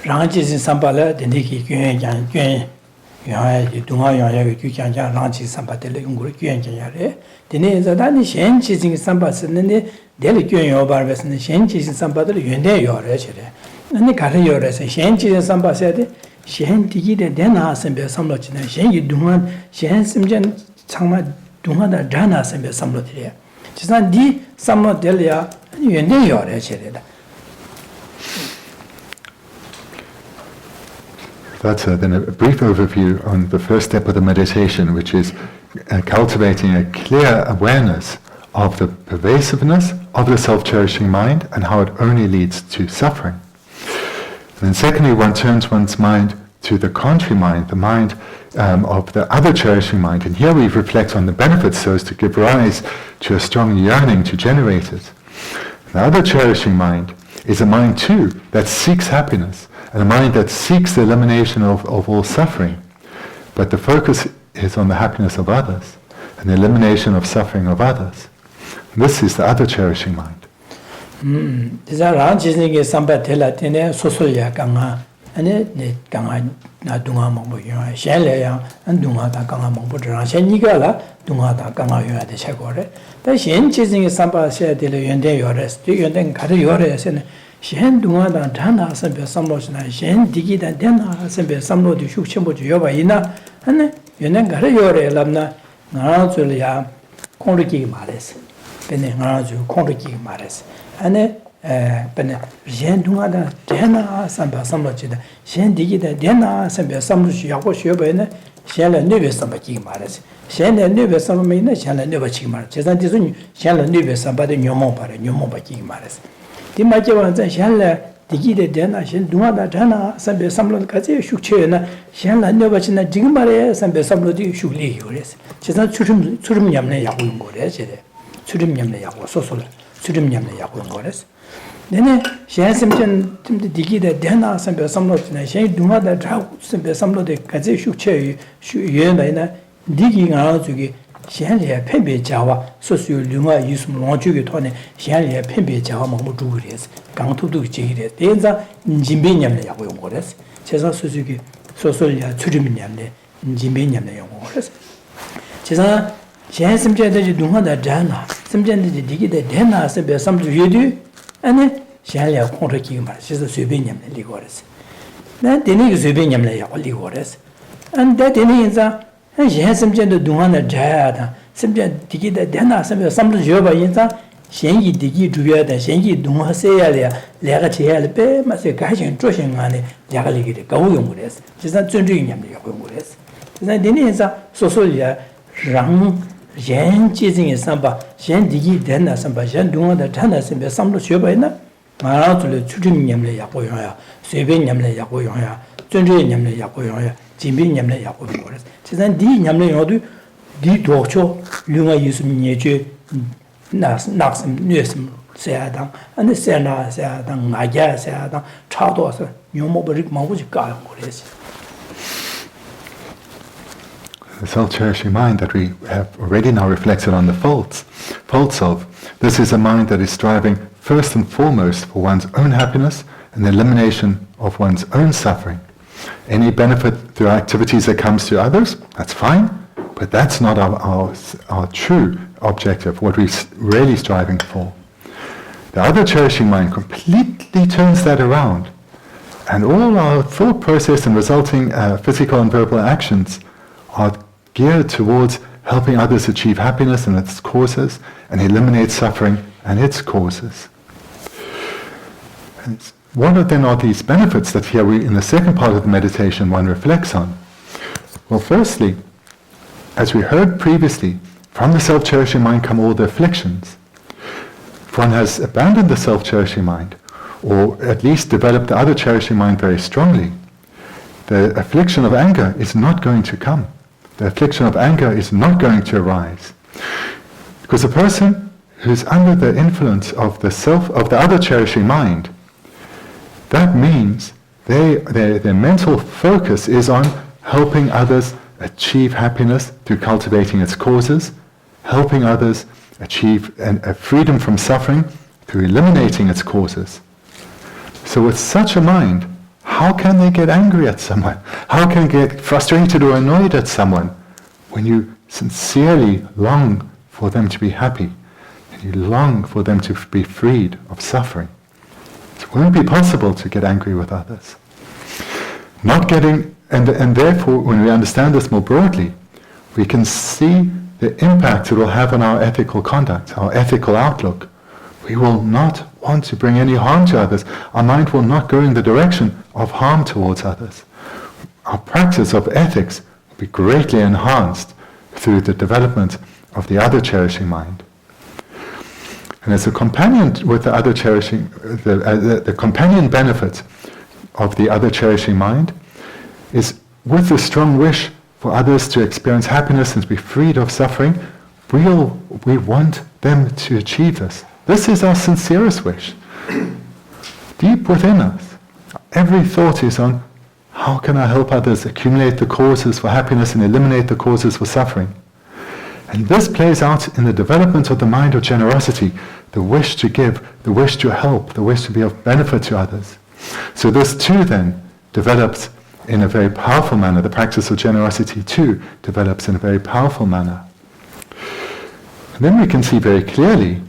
Speaker 1: ranchi sin sambala dendiki gyuen gyuen dunga yang gyuen ranchi sambate le ngur gyuen yare dene zadani shenchi sin sambas ne dele gyuen yo barbes ne shenchi sin sambade yende yore chere ne kare yore se shenchi sin sambase de shen digi de dena sembe samlo chine shen yi dunga shen simjen changma dunga da dana sembe samlo dire 지산 디 삼모 델이야 연대 요래 체레다.
Speaker 2: That's then a brief overview on the first step of the meditation, which is cultivating a clear awareness of the pervasiveness of the self-cherishing mind and how it only leads to suffering. And then secondly, one turns one's mind to the contrary mind, the mind of the other cherishing mind. And here we reflect on the benefits so as to give rise to a strong yearning to generate it. The other cherishing mind is a mind too that seeks happiness, and a mind that seeks the elimination of all suffering. But the focus is on the happiness of others and the elimination of suffering of others. And this is the other cherishing mind.
Speaker 1: ane ne kanga na dunga mongbo yuwa shen le yang an dunga da kanga mongbo zhang shen niga la dunga da kanga yuwa de che gore da shen chi zingi samba xe de le yuan den yuwa res di yuan den kari yuwa res shen dunga da zhang na sanpe samlo shina shen digi da den na sanpe samlo di shuk chenpo ju yuwa ina ane yuan den kari yuwa re lamna nga rang zu le ya kong ru ki ma res bene nga rang zu kong ru ki ma res ane bene shen dunga da dena samba samlo chida shen digi da dena samba samlo shi yaqo shi yoba ina shen la nube samba ki maras shen la nube samba me ina shen la nube chi maras chesan tisu shen la nube samba de nyomon ba ki maras di ma je wan shen la digi da dena shen dunga da dena samba samlo ka je shuk che na shen la nube chi na digi mare samba samlo di shuk li yores chesan churum nyamne yaqo ngo re chede churum nyamne yaqo sosola churum nyamne yaqo ngo res 네네 셴심전 디기데 데나 선배 삼로지나 셴 둥하다 자 선배 삼로데 가제 슈체 유연다이나 Digi Ganazuki, Shanlia Pembe Java, Sosu Luma Yusum Lonjuki Tone, Shanlia Pembe Java Mamuduris, Gantudu Jigres, Denza, Jimbiniam Yagores, Cesar Suzuki, Sosolia, Tudiminiam, Jimbiniam Yagores. Cesar, she has some gender Dunga Jana, some gender Digi the Dena, some to you, and then Shanlia Contra she's a Subiniam Ligores. Then the niggas Subiniam Ligores. And that is and she has some gender doing a jad, some digi the dena, some joba in the Shengi digi juya, the Shengi dunga say Lagachi Be, Master Gashin, Joshing money, Yagali, Gawungures. She's not drinking Yamures. Then Denisa, Sosolia, Rang, Yen cheesing in Samba, Shen digi dena, Samba, Shen doing the tennis and some joba in the Maratule, Tudimiam Yapoya, Subinyam Yapoya, Tundriam Yapoya. Jimbiniam Yakores. Tis D. Yamle D. Docho, Lunga Yusum Nietzsche, Naxum, Nusum, Seadam, and the Sena Seadam, Naga Seadam, Chados, Yomobric Mawuka.
Speaker 2: The self-cherishing mind that we have already now reflected on the faults of, this is a mind that is striving first and foremost for one's own happiness and the elimination of one's own suffering. Any benefit through activities that comes to others, that's fine, but that's not our true objective, what we're really striving for. The other cherishing mind completely turns that around, and all our thought process and resulting physical and verbal actions are geared towards helping others achieve happiness and its causes, and eliminate suffering and its causes. What then are these benefits that here in the second part of the meditation one reflects on? Well, firstly, as we heard previously, from the self-cherishing mind come all the afflictions. If one has abandoned the self-cherishing mind, or at least developed the other cherishing mind very strongly, the affliction of anger is not going to come. The affliction of anger is not going to arise. Because a person who's under the influence of the other cherishing mind, that means their mental focus is on helping others achieve happiness through cultivating its causes, helping others achieve a freedom from suffering through eliminating its causes. So with such a mind, how can they get angry at someone? How can they get frustrated or annoyed at someone when you sincerely long for them to be happy and you long for them to be freed of suffering? It won't be possible to get angry with others. And therefore, when we understand this more broadly, we can see the impact it will have on our ethical conduct, our ethical outlook. We will not want to bring any harm to others. Our mind will not go in the direction of harm towards others. Our practice of ethics will be greatly enhanced through the development of the other cherishing mind. And as a companion with the other cherishing, the companion benefit of the other cherishing mind is with the strong wish for others to experience happiness and to be freed of suffering, we want them to achieve this. This is our sincerest wish. Deep within us, every thought is on how can I help others accumulate the causes for happiness and eliminate the causes for suffering. And this plays out in the development of the mind of generosity, the wish to give, the wish to help, the wish to be of benefit to others. So this too then develops in a very powerful manner. The practice of generosity too develops in a very powerful manner. And then we can see very clearly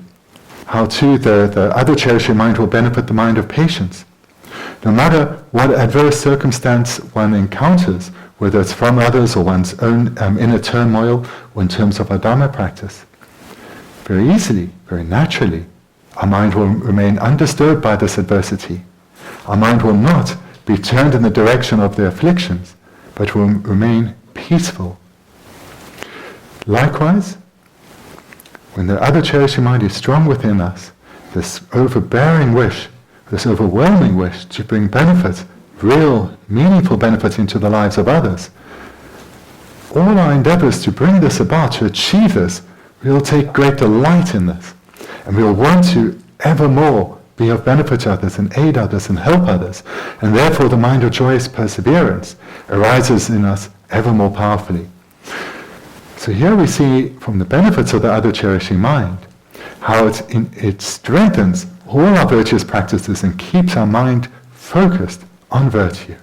Speaker 2: how too the other cherishing mind will benefit the mind of patience. No matter what adverse circumstance one encounters, whether it's from others or one's own inner turmoil, or in terms of our Dharma practice, very easily, very naturally, our mind will remain undisturbed by this adversity. Our mind will not be turned in the direction of the afflictions, but will remain peaceful. Likewise, when the other cherishing mind is strong within us, this overbearing wish, this overwhelming wish to bring benefit, real, meaningful benefit into the lives of others, all our endeavors to bring this about, to achieve this, we'll take great delight in this. And we'll want to evermore be of benefit to others and aid others and help others. And therefore the mind of joyous perseverance arises in us ever more powerfully. So here we see from the benefits of the other cherishing mind, how it strengthens all our virtuous practices and keeps our mind focused on virtue.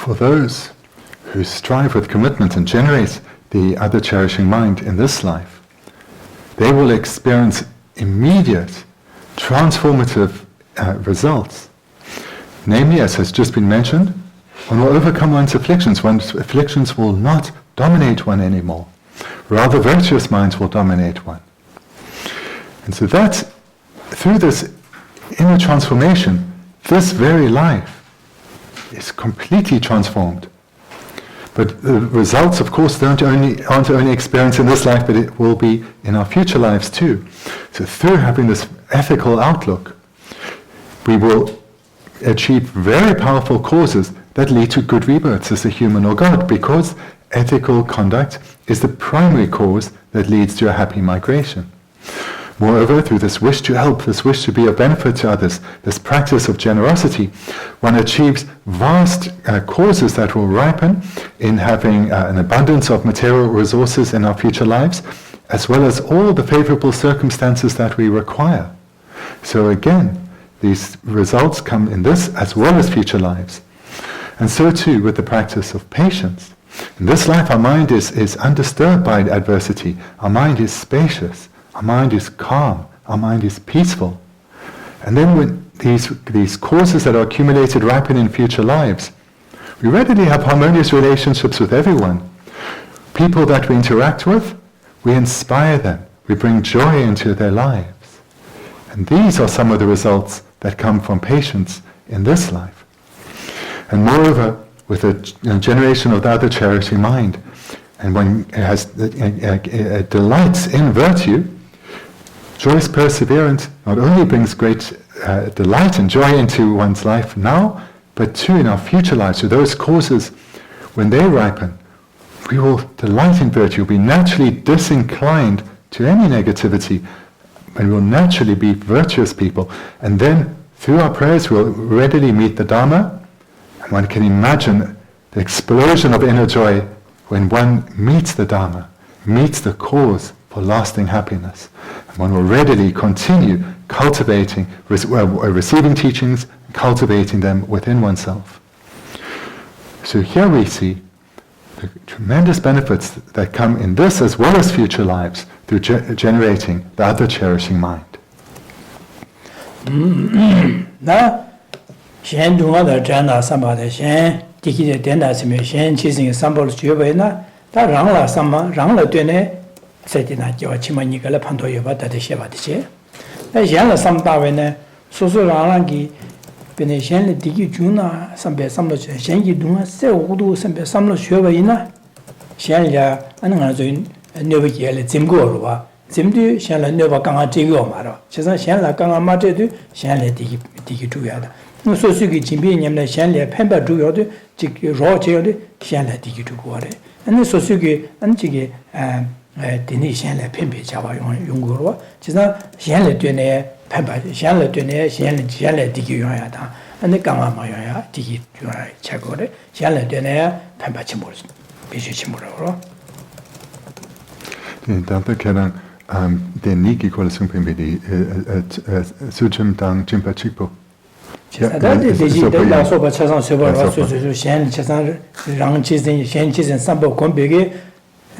Speaker 2: For those who strive with commitment and generate the other cherishing mind in this life, they will experience immediate, transformative results. Namely, as has just been mentioned, one will overcome one's afflictions. One's afflictions will not dominate one anymore. Rather, virtuous minds will dominate one. And so that, through this inner transformation, this very life is completely transformed. But the results, of course, aren't only experienced in this life, but it will be in our future lives too. So through having this ethical outlook, we will achieve very powerful causes that lead to good rebirths as a human or God, because ethical conduct is the primary cause that leads to a happy migration. Moreover, through this wish to help, this wish to be of benefit to others, this practice of generosity, one achieves vast causes that will ripen in having an abundance of material resources in our future lives, as well as all the favorable circumstances that we require. So again, these results come in this as well as future lives. And so too with the practice of patience. In this life our mind is undisturbed by adversity, our mind is spacious, our mind is calm, our mind is peaceful. And then when these causes that are accumulated ripen in future lives, we readily have harmonious relationships with everyone. People that we interact with, we inspire them, we bring joy into their lives. And these are some of the results that come from patience in this life. And moreover, with a generation of the other cherishing mind, and one has delights in virtue, joyous perseverance not only brings great delight and joy into one's life now, but too in our future lives. So those causes, when they ripen, we will delight in virtue, we'll be naturally disinclined to any negativity, and we'll naturally be virtuous people. And then, through our prayers, we'll readily meet the Dharma, and one can imagine the explosion of inner joy when one meets the Dharma, meets the cause for lasting happiness. And one will readily continue cultivating, receiving teachings, cultivating them within oneself. So here we see the tremendous benefits that come in this as well as future lives through generating the other cherishing mind.
Speaker 1: Na shen dunga da jana samba de shen diki de denda sime shen chising sambol jube na da rangla sama rangla dene setina jiwa chima nikala panto yoba da de sheba de che na shen la sam da we ne so so rangla gi bene shen le diki juna sambe samlo che shen gi dunga se udu sambe samlo jube ina shen ya ananga zo nyobe gi le zimgo ro Zimdu shen la nyoba kanga jigyo maro. Chizan shen la kanga ma zhidu shen la diki zhuyo da. So su ki jimbi nyamla shen la penpa zhuyo da, jik ro chiyo da shen la diki zhuyo re. Ani so su ki an jiki dini shen la penpi chawa yungu ro. Chizan shen la dune penpa, shen la dune shen la diki yung ya da. Ani kanga ma yung ya diki yung ya chako re. Shen la dune penpa chimbo ro, bishu chimbo ro.
Speaker 2: Dante Kerang den Niki Kolasung Pimbidi, Sujim Dang Jimpa Chipo.
Speaker 1: La soba chasang soba shen chasang rang chizin, shen chizin sambo kombege,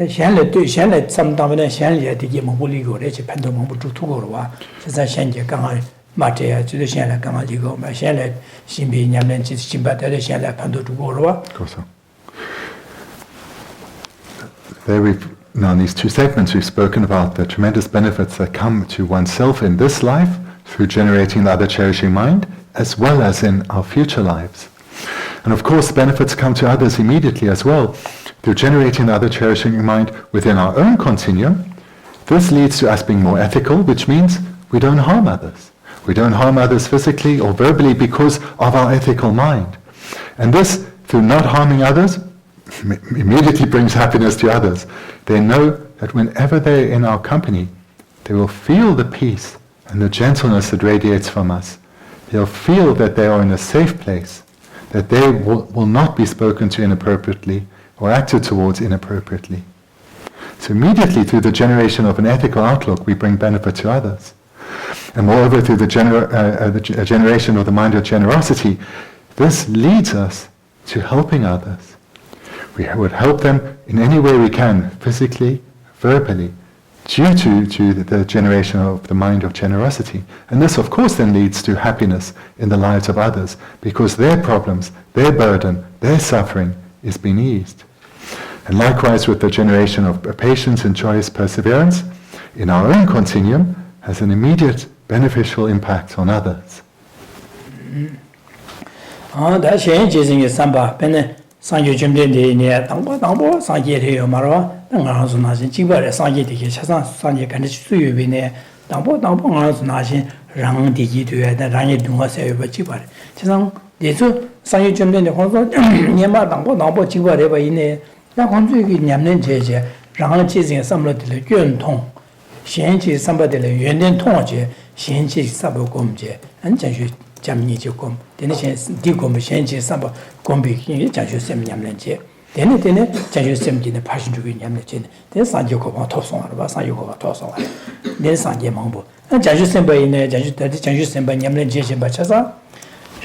Speaker 1: shen le sam damene shen le digi mabuli go, rechi pendo mabu jutu go wa, chasang shen je kanga mate, judo shen le kanga jigo, ma shen le shimbi nyamlen chiz shimba tele shen le pendo jugo wa.
Speaker 2: There we've now, in these two segments, we've spoken about the tremendous benefits that come to oneself in this life through generating the other cherishing mind, as well as in our future lives. And of course, benefits come to others immediately as well through generating the other cherishing mind within our own continuum. This leads to us being more ethical, which means we don't harm others. We don't harm others physically or verbally because of our ethical mind. And this, through not harming others, immediately brings happiness to others. They know that whenever they're in our company, they will feel the peace and the gentleness that radiates from us. They'll feel that they are in a safe place, that they will not be spoken to inappropriately or acted towards inappropriately. So immediately through the generation of an ethical outlook, we bring benefit to others. And moreover, through the generation of the mind of generosity, this leads us to helping others. We would help them in any way we can, physically, verbally, due to the generation of the mind of generosity. And this, of course, then leads to happiness in the lives of others, because their problems, their burden, their suffering is being eased. And likewise with the generation of patience and joyous perseverance, in our own continuum, has an immediate beneficial impact on others.
Speaker 1: Sangye jumden de ne tangbo sangye le yo marwa ngara su na sin jiba le sangye de ke chasan sangye kan su yu be ne tangbo ngara su na sin rang de ji de da rang ye dunga se yo ba jiba le chasan de su sangye jumden de hong so ne ma tangbo jiba le ba yin ne ya hong zu ge nyam nen je je rang ji jing sam le de le yuan tong xian ji sam ba de le yuan den tong je xian ji sa bo gom je an jan shu jamni je gom dene chen di gom chen ji samba gom bi jan shu sem nyam len je dene jan shu sem ji ne pa shin ju ge nyam le je de san je ko ba to song ba san yu ko ba to song de san je mang bo jan shu sem ba ne jan shu sem ba nyam len je ba cha sa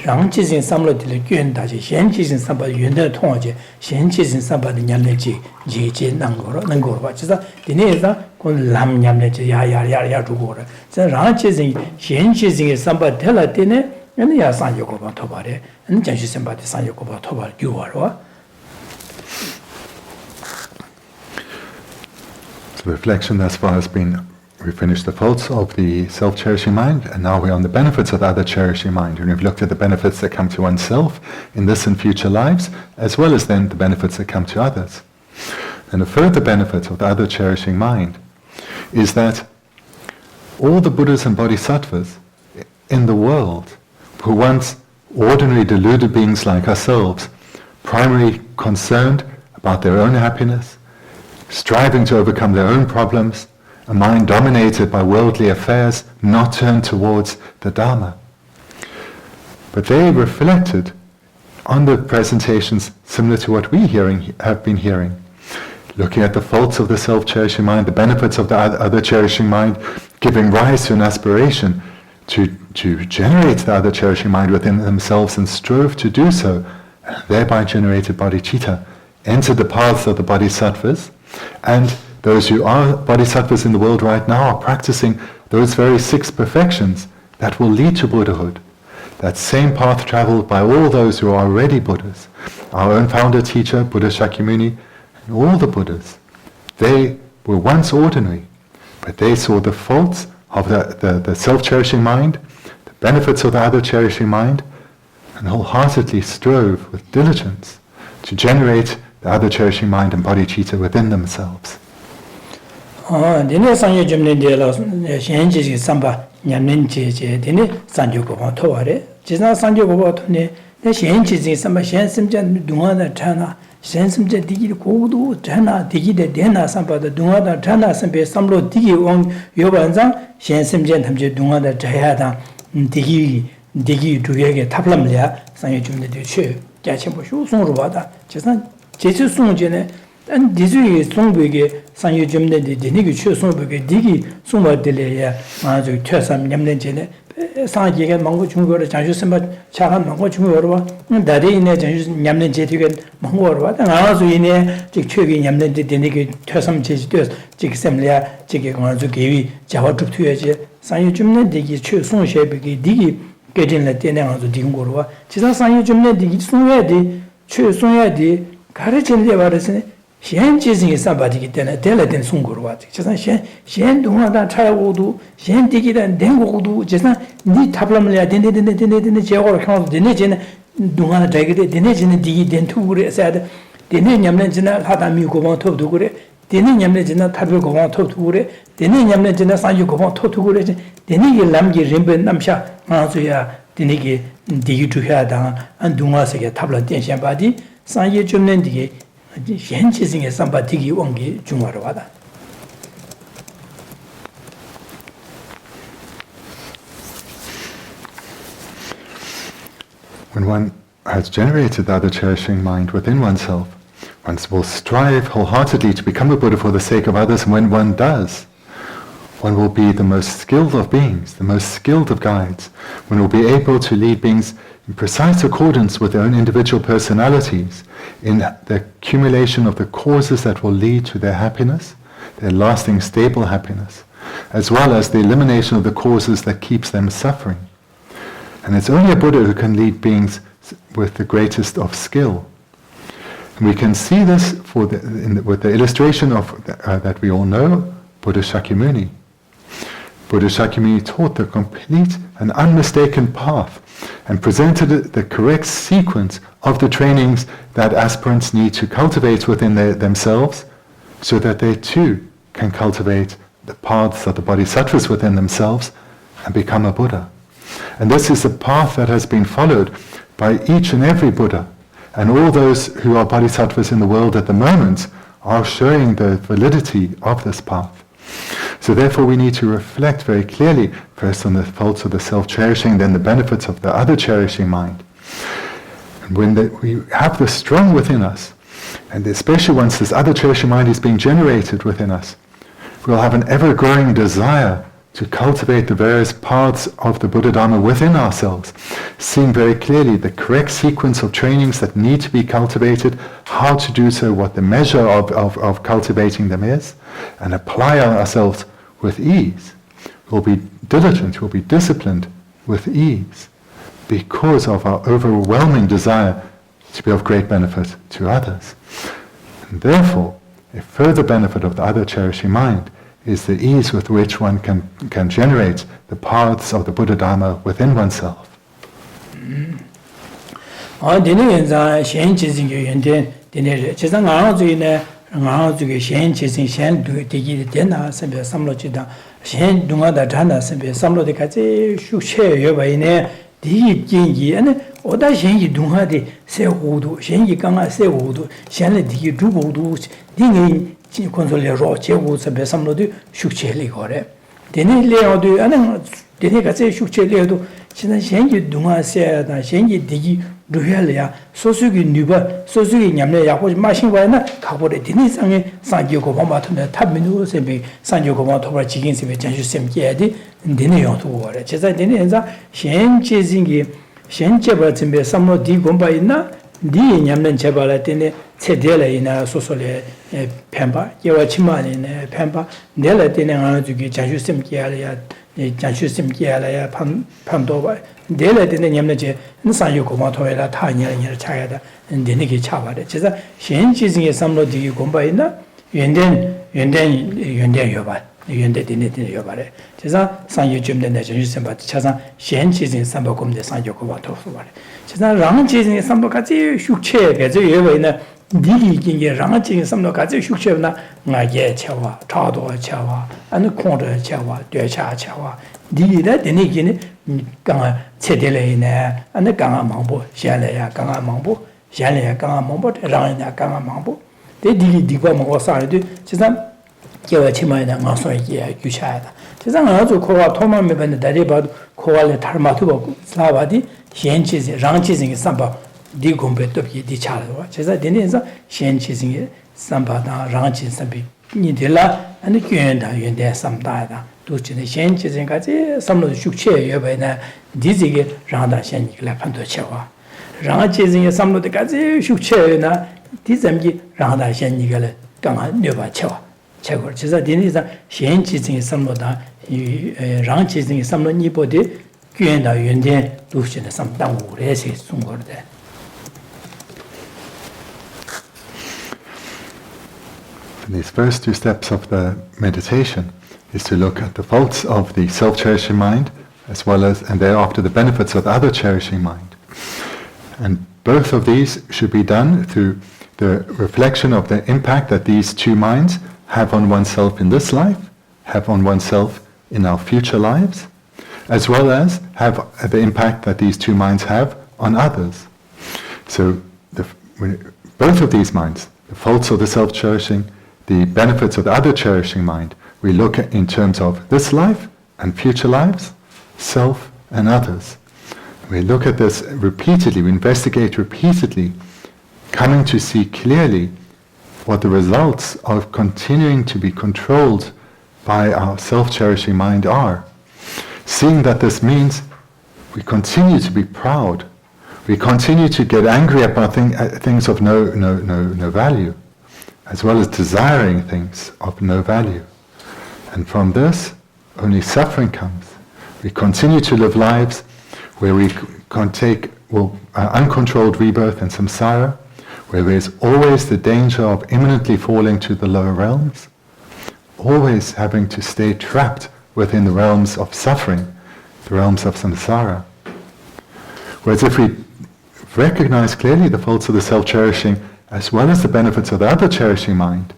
Speaker 1: rang ji jin sam lo de le gyuen da je xian ji jin samba yuan de tong je xian ji jin samba de nyam le ji ji nang go ba cha sa dene sa kon lam nyam le je ya ju go re sa rang ji jin xian ji jin samba de la dene and the San Yokoba Tobare, and Janshi Sembati San Yokoba Toba, you are.
Speaker 2: So the reflection thus far has been, we finished the faults of the self-cherishing mind, and now we're on the benefits of the other cherishing mind. And we've looked at the benefits that come to oneself in this and future lives, as well as then the benefits that come to others. And a further benefit of the other cherishing mind is that all the Buddhas and Bodhisattvas in the world, who once ordinary deluded beings like ourselves, primarily concerned about their own happiness, striving to overcome their own problems, a mind dominated by worldly affairs, not turned towards the Dharma. But they reflected on the presentations similar to what we have been hearing, looking at the faults of the self-cherishing mind, the benefits of the other cherishing mind, giving rise to an aspiration to generate the other cherishing mind within themselves and strove to do so, thereby generated bodhicitta enter the paths of the bodhisattvas, and those who are bodhisattvas in the world right now are practicing those very 6 perfections that will lead to Buddhahood. That same path traveled by all those who are already Buddhas. Our own founder teacher, Buddha Shakyamuni, and all the Buddhas. They were once ordinary, but they saw the faults of the self-cherishing mind, the benefits of the other-cherishing mind, and wholeheartedly strove with diligence to generate the other-cherishing mind and bodhicitta within themselves.
Speaker 1: Dine sangye jumne de la shenji ji samba nyamnen je dine sangye ko ba to ware jina sangye ko ba to ne shenji ji samba shen simjan dunga da thana shen simjan digi ko du thana digi de dena samba da dunga da thana sambe samlo digi ong yoban jang shen simjan thamje dunga da jaya da digi duye ge thaplam lya sangye jumne de che kya chen bo shu song ro ba da jina jesu song je ne 안 디즈이 송부게 상유 점내 디니기 추 송부게 디기 송바들이야 아주 퇴삼 냠는 전에 상기가 망고 중거를 자주 선바 차한 망고 중거로 다리네 자주 냠는 제디가 망고로 와 아주 이네 즉 최기 냠는 디니기 퇴삼 제지도 직샘리아 지게 아주 개위 자와 줍투야지 상유 점내 디기 추 송셰비게 디기 깨진래 때네 아주 딩고로 와 지상 상유 점내 디기 송야디 추 송야디 가르친데 말으시네 xian jizing sabadiki tena tela ten sungurwa jisan xian dunga da chayagodu xian digi da dengodu jisan ni tablamля dene jegor khang dene jene dunga da jagide dene jene digi den tugure sad dene nyamne jina hada mi go ba top dugure dene nyamne jina tabe go ba top dugure dene nyamne jina sanju go ba top dugure dene ge lamgi rimbe namsha ma zuya dene ge digi tuya da an dunga se ge tabla den xian badi sanje jumnen digi 현지승의 삼바티기 원기 중화로 하다.
Speaker 2: When one has generated the other cherishing mind within oneself, one will strive wholeheartedly to become a Buddha for the sake of others, and when one does, one will be the most skilled of beings, the most skilled of guides. One will be able to lead beings in precise accordance with their own individual personalities, in the accumulation of the causes that will lead to their happiness, their lasting stable happiness, as well as the elimination of the causes that keeps them suffering. And it's only a Buddha who can lead beings with the greatest of skill. And we can see this with the illustration of that we all know, Buddha Shakyamuni. Buddha Shakyamuni taught the complete and unmistaken path and presented the correct sequence of the trainings that aspirants need to cultivate within themselves, so that they too can cultivate the paths of the bodhisattvas within themselves and become a Buddha. And this is the path that has been followed by each and every Buddha. And all those who are bodhisattvas in the world at the moment are showing the validity of this path. So therefore we need to reflect very clearly, first on the faults of the self-cherishing, then the benefits of the other-cherishing mind. And when we have this strong within us, and especially once this other-cherishing mind is being generated within us, we'll have an ever-growing desire to cultivate the various paths of the Buddha Dharma within ourselves, seeing very clearly the correct sequence of trainings that need to be cultivated, how to do so, what the measure of cultivating them is, and apply ourselves with ease. We'll be diligent, we'll be disciplined with ease, because of our overwhelming desire to be of great benefit to others. And therefore, a further benefit of the other-cherishing mind is the ease with which one can generate the paths of the Buddha Dharma within oneself.
Speaker 1: 오다 현이 동하데 세고도 현이 강아 세고도 현에 디기 두고도 딩이 콘솔레로 제고서 배삼로도 슈체리 거래 데네레오도 아는 데네가세 슈체리도 지난 현이 동하세다 현이 디기 루헬이야 소수기 누바 소수기 냠내 야고 마신과나 가보래 디니상에 산지고 범바트네 탑민도 세비 산지고 범바토라 지긴세비 전주 셈게야디 데네요도 거래 제가 데네자 현제징기 현제바 쯤에 삼로 디 공부했나 디 냠는 제발할 때네 체델이나 소소레 펜바 예와 치마리네 펜바 내려 되는 하나 주기 자주심 기야야 자주심 기야야 판도바 내려 되는 냠내제 인상요 고마토에라 타니를 차야다 내내게 차바래 제가 현지증의 삼로디 공부이나 연된 여바 연대 되네 여바래 제가 상요 좀 되는 자주심 받 차상 현지증 삼보금대 상요 고마토서 말해 제가 랑지증의 삼보까지 흉체 배저 여바이나 니기经让经什么个这学习呢？我也吃哇，差多吃哇，俺空着吃哇，对吃吃哇。你的的那个呢？你刚刚吃的来呢？俺刚刚忙不？现在呀，刚刚忙不？现在呀，刚刚忙不？让人家刚刚忙不？这地方我上来的，就咱叫我起码呢，我说也就吃的。就咱俺做课话，他们没办的，大家把课话来他妈头把啥话的，先去是让去是上报。디 공부 또기 디 차라와 제가 되는서 현지적인 삼바다 랑지 삼비 니들라 아니 괜다 연대 삼다다 도치는 현지적인 가지 삼로 숙체 여배나 디지게 랑다 현이라 판도 쳐와 랑지적인 삼로까지 숙체나 디점기 랑다 현이가 강한 녀바 쳐와 최고 제가 되는서 현지적인 삼로다 이 랑지적인 삼로 니보디 괜다 연대 도치는 삼당우레시 송거데
Speaker 2: These first two steps of the meditation is to look at the faults of the self-cherishing mind, as well as, and thereafter, the benefits of the other cherishing mind. And both of these should be done through the reflection of the impact that these two minds have on oneself in this life, have on oneself in our future lives, as well as have the impact that these two minds have on others. So both of these minds, the faults of the self-cherishing, the benefits of the other cherishing mind, we look at in terms of this life and future lives, self and others. We look at this repeatedly, we investigate repeatedly, coming to see clearly what the results of continuing to be controlled by our self-cherishing mind are. Seeing that this means we continue to be proud, we continue to get angry about things of no value, as well as desiring things of no value. And from this, only suffering comes. We continue to live lives where we can take uncontrolled rebirth and samsara, where there is always the danger of imminently falling to the lower realms, always having to stay trapped within the realms of suffering, the realms of samsara. Whereas if we recognize clearly the faults of the self-cherishing as well as the benefits of the other cherishing mind,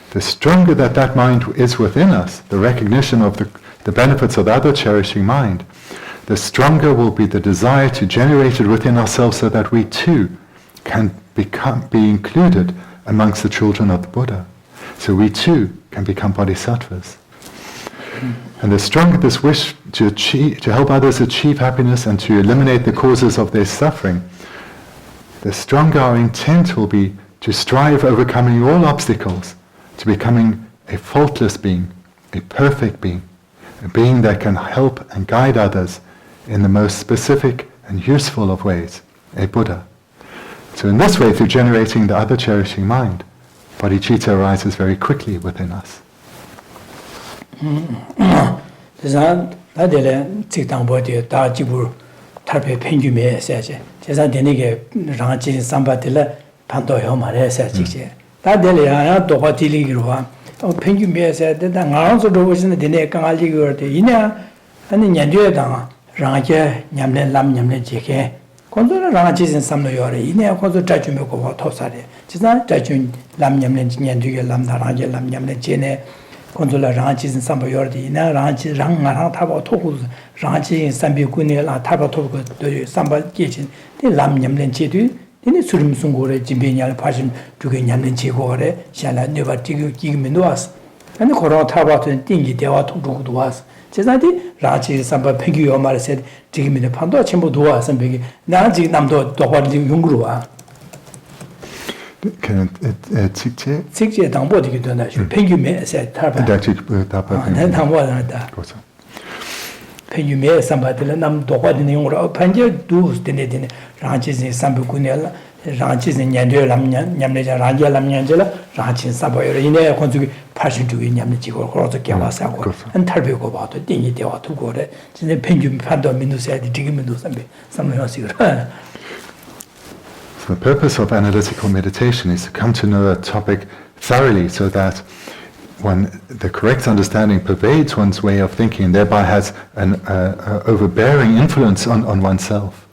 Speaker 2: the stronger that mind is within us, the recognition of the benefits of the other cherishing mind, the stronger will be the desire to generate it within ourselves so that we too can be included amongst the children of the Buddha. So we too can become bodhisattvas. And the stronger this wish to help others achieve happiness and to eliminate the causes of their suffering, the stronger our intent will be to strive overcoming all obstacles, to becoming a faultless being, a perfect being, a being that can help and guide others in the most specific and useful of ways, a Buddha. So in this way, through generating the other cherishing mind, bodhicitta arises very quickly within us.
Speaker 1: 제가 되게 랑지 삼바들라 판도요 말해서 직제 다들이야 도가딜이기로와 평균비에서 된다 나랑서 로봇은 되네 강알리기로 돼 이냐 아니 년도에다가 랑게 냠내 람 냠내 제게 건조는 랑지 삼노요래 이냐 건조 자주메고 토사래 지난 자주 람 냠내 년도에 람다랑게 람 냠내 제네 건조라 랑지 삼바요래 이냐 랑지 랑랑 타고 토고 랑지 삼비군이라 타고 토고 삼바 계신 람 냠내 제도 이니 수름숭고래 진변이알 파신 두개 냠는 제고래 샤라 네바 티고 기기면도 왔어 아니 코로나 타바던 띵기 대화 통도도 왔어 제자디 라지 삼바 팽기요 말세 지금이네 판도 전부 도와서 베기 나지 남도 도와지 용구로 와 직제 당보디기 되나 팽기메세 타바 난 당보하다 팽기메 삼바들 남 도와지는 용으로 판제 두스 되네 라지 삼부군이라 Ranchis in Yandulam Yamnaja Ranja Lam Yangela, Ranchin Saboy, in a conjugal passion to Yamnichigo, or the Kawasako, and Tarbico about the Dingy de Watugore, the Pendulum Pandomino said the Digimindus and something else.
Speaker 2: The purpose of analytical meditation is to come to know a topic thoroughly so that the correct understanding pervades one's way of thinking and thereby has an overbearing influence on oneself.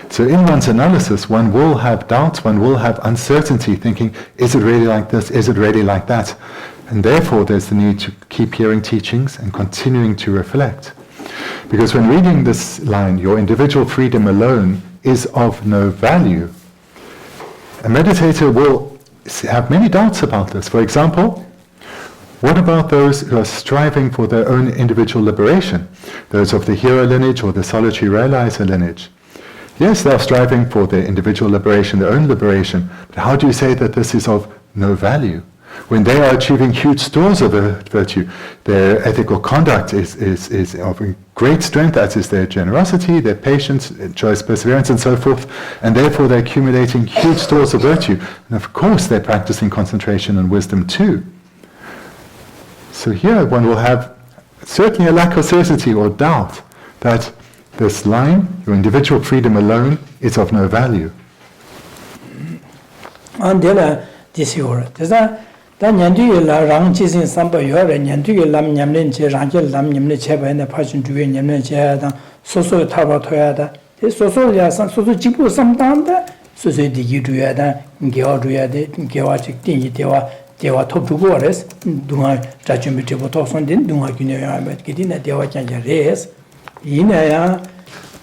Speaker 2: So in one's analysis, one will have doubts, one will have uncertainty, thinking, is it really like this, is it really like that? And therefore there's the need to keep hearing teachings and continuing to reflect. Because when reading this line, your individual freedom alone is of no value, a meditator will have many doubts about this. For example, what about those who are striving for their own individual liberation? Those of the hero lineage or the solitary realizer lineage? Yes, they are striving for their individual liberation, their own liberation, but how do you say that this is of no value? When they are achieving huge stores of virtue, their ethical conduct is of great strength, as is their generosity, their patience, choice, perseverance, and so forth, and therefore they're accumulating huge stores of virtue. And of course they're practicing concentration and wisdom too. So here one will have certainly a lack of certainty or doubt that this line, your individual freedom alone, is of no value.
Speaker 1: Andela disiora. Da nyandu la rang jisin samba yore nyandu lam nyamlen che rangel lam nyamle cheba ne passion duwe nyamlen che da soso taba toya da. Te soso ya san soso jibu samdan da soso digi duya da ngewa duya de ngewa chik tingi dewa top dugo res dunga rachumbi tibo toson din dunga gyune yamet gidina dewa kyanja res. 이내야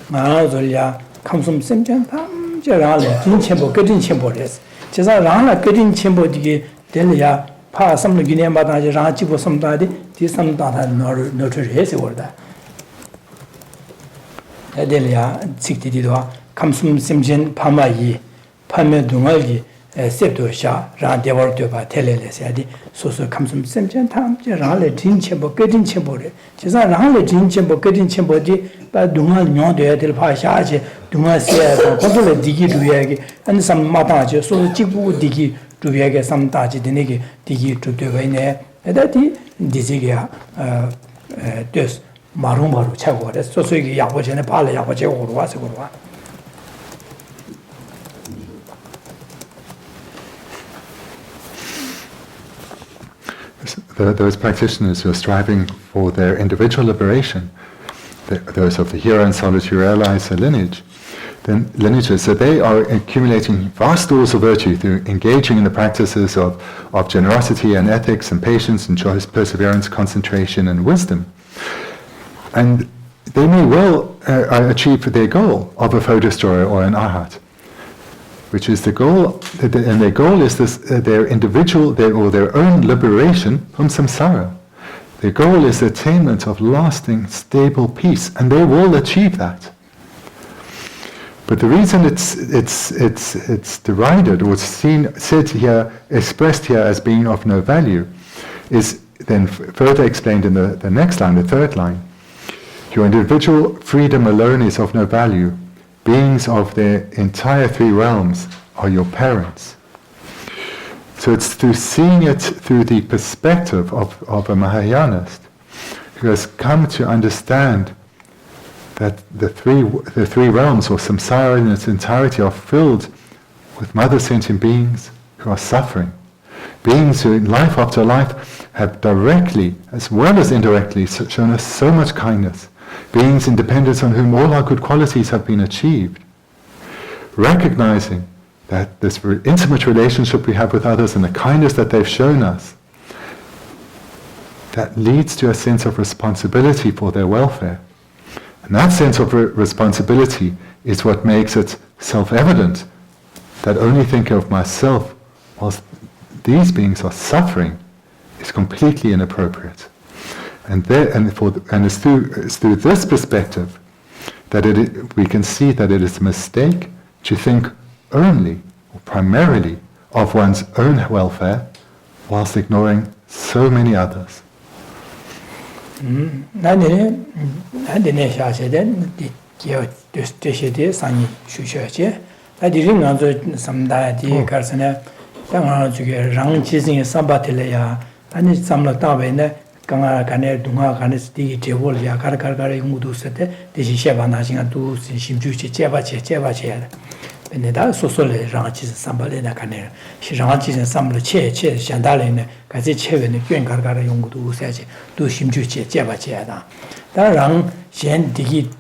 Speaker 1: 마라돌야 감숨 semjan tam 저라래 진천보 거진 첨보레스 제가 라나 거진 첨보디게 될야 파 삼로 기내마다 라 지고 섬다디 디 섬다다 노트레스 월다 에델야 직디디도 감숨 semjan 파마이 파메 동알기 셉도샤 라데월도바 텔레레스야디 소소 감숨 semjan tam 저라래 진천보 거진 첨보레 제가 라래 진천보 거진 첨보디 바 동아 녀도야 될 파샤지 동아 세야 고돌레 디기 두야게 안 삼마다지 소소 지구 디기 두야게 삼다지 되네게 디기 두되베네 에다디 디지게야 데스 마루마루 차고레 소소기 야보전에 발레 야보제 오르와서 그러와
Speaker 2: Those practitioners who are striving for their individual liberation, those of the hero and solitary realizer lineages, so they are accumulating vast stores of virtue through engaging in the practices of generosity and ethics and patience and choice, perseverance, concentration and wisdom. And they may well achieve their goal of a foe destroyer or an arhat, which is the goal, and their goal is this, their individual, their own liberation from samsara. Their goal is the attainment of lasting, stable peace, and they will achieve that. But the reason it's derided or said here, expressed here as being of no value, is then further explained in the next line, the third line. Your individual freedom alone is of no value. Beings of the entire three realms are your parents. So it's through seeing it through the perspective of a Mahayanist who has come to understand that the three realms or samsara in its entirety are filled with mother sentient beings who are suffering. Beings who in life after life have directly as well as indirectly shown us so much kindness. Beings in dependence on whom all our good qualities have been achieved. Recognizing that this intimate relationship we have with others and the kindness that they've shown us, that leads to a sense of responsibility for their welfare. And that sense of responsibility is what makes it self-evident that only thinking of myself whilst these beings are suffering is completely inappropriate. And it's through this perspective that we can see that it is a mistake to think only or primarily of one's own welfare whilst ignoring so many others.
Speaker 1: 다 디링 안저 삼다 디 가르스네 당아 저게 랑 지진의 삼바텔레야 아니 삼라 따베네 강아 간에 동아 간에 스티기 제볼이야 가르가르가르 용무도 세테 대시 셰바나싱아 두 심주치 제바체야 근데다 소소레 랑치 삼발레나 간에 시랑치 삼을 체체 샹달레네 같이 체베네 괜가르가르 용무도 세지 두 심주치 제바체야다 다랑 셴 디기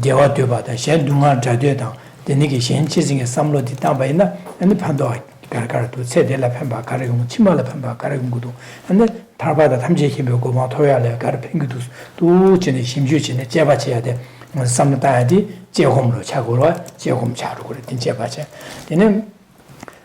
Speaker 1: 대화 되바다 셴 동아 자되다 되니게 셴 치징의 삼로디 따바이나 아니 판도 가르가르도 세데라 판바 가르용 치마라 판바 가르용구도 근데 다바다 탐지히 벽고 뭐 토야래 가르 팽기도 또 전에 심주진에 제바쳐야 돼 삼다디 제홈으로 차고로 제홈 차로 그래 제바쳐 되는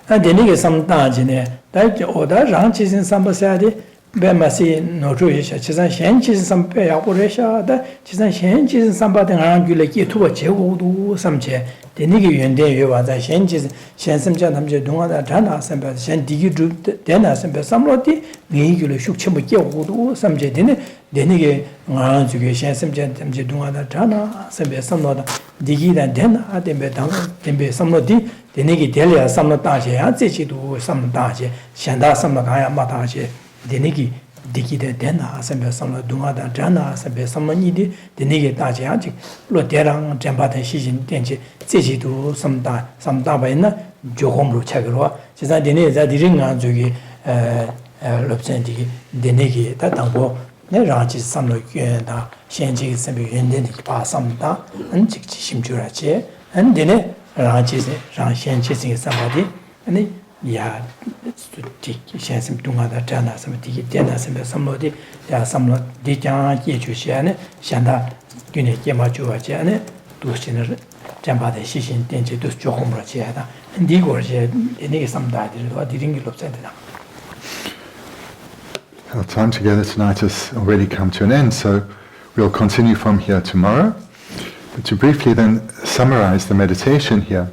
Speaker 1: 되니게 삼다진에 다이 오다 랑치진 삼바사디 베마시 노조이샤 지산 현치진 삼배야 보레샤다 지산 현치진 삼바된 안귤에 기투바 제고도 삼체 되니게 연대 요와자 현치진 현심자 남제 동아다 잔나 삼배 현 디기주 되나 삼배 삼로디 메이귤에 슉침을 끼고도 삼체 되니게 안주게 현심자 남제 동아다 잔나 삼배 삼로다 디기단 되나 아데베 당 덴베 삼로디 되니게 될야 삼로 다제야 제지도 삼로 다제 현다 삼로 가야 마다제 되니기 디기데 되나 아셈베 삼로 동아다 잔나 아셈베 삼만이디 되니게 다제 아직 로데랑 잼바데 시진 된지 제지도 삼다바이나 조홈로 차기로 지사 되네 자디링아 저기 럽센디기 되니기 다당고 네 라지 삼로 괜다 현지 삼비 연데니 바 삼다 안직지 심주라지 안 되네 라지세 랑 현지세 삼바디 아니 야 현심 동아다 잔나 삼디기 되나 삼베 삼로디 야 삼로 디장 예주시안에 샹다 균에 게마주와지 안에 도시는 잠바데 시신 된지 도 조금으로 지야다 인디고르제 이게 삼다디로 디링이 롭센다.
Speaker 2: Our time together tonight has already come to an end, so we'll continue from here tomorrow. But to briefly then summarize the meditation here,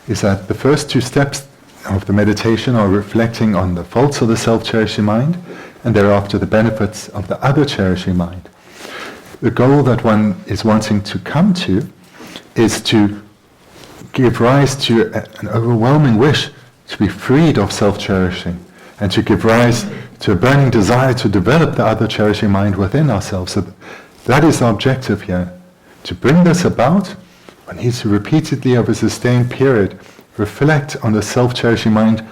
Speaker 2: is that the first two steps of the meditation are reflecting on the faults of the self-cherishing mind, and thereafter the benefits of the other cherishing mind. The goal that one is wanting to come to is to give rise to an overwhelming wish to be freed of self-cherishing, and to give rise to a burning desire to develop the other cherishing mind within ourselves. So that is the objective here. To bring this about, one needs to repeatedly over a sustained period reflect on the self-cherishing mind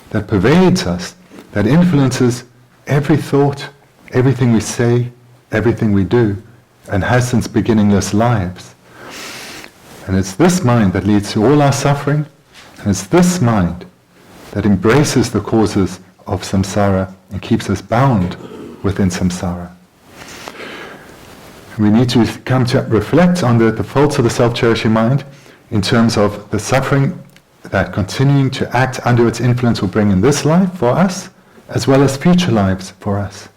Speaker 2: that pervades us, that influences every thought, everything we say, everything we do, and has since beginningless lives. And it's this mind that leads to all our suffering, and it's this mind that embraces the causes of samsara and keeps us bound within samsara. We need to come to reflect on the faults of the self-cherishing mind in terms of the suffering that continuing to act under its influence will bring in this life for us, as well as future lives for us,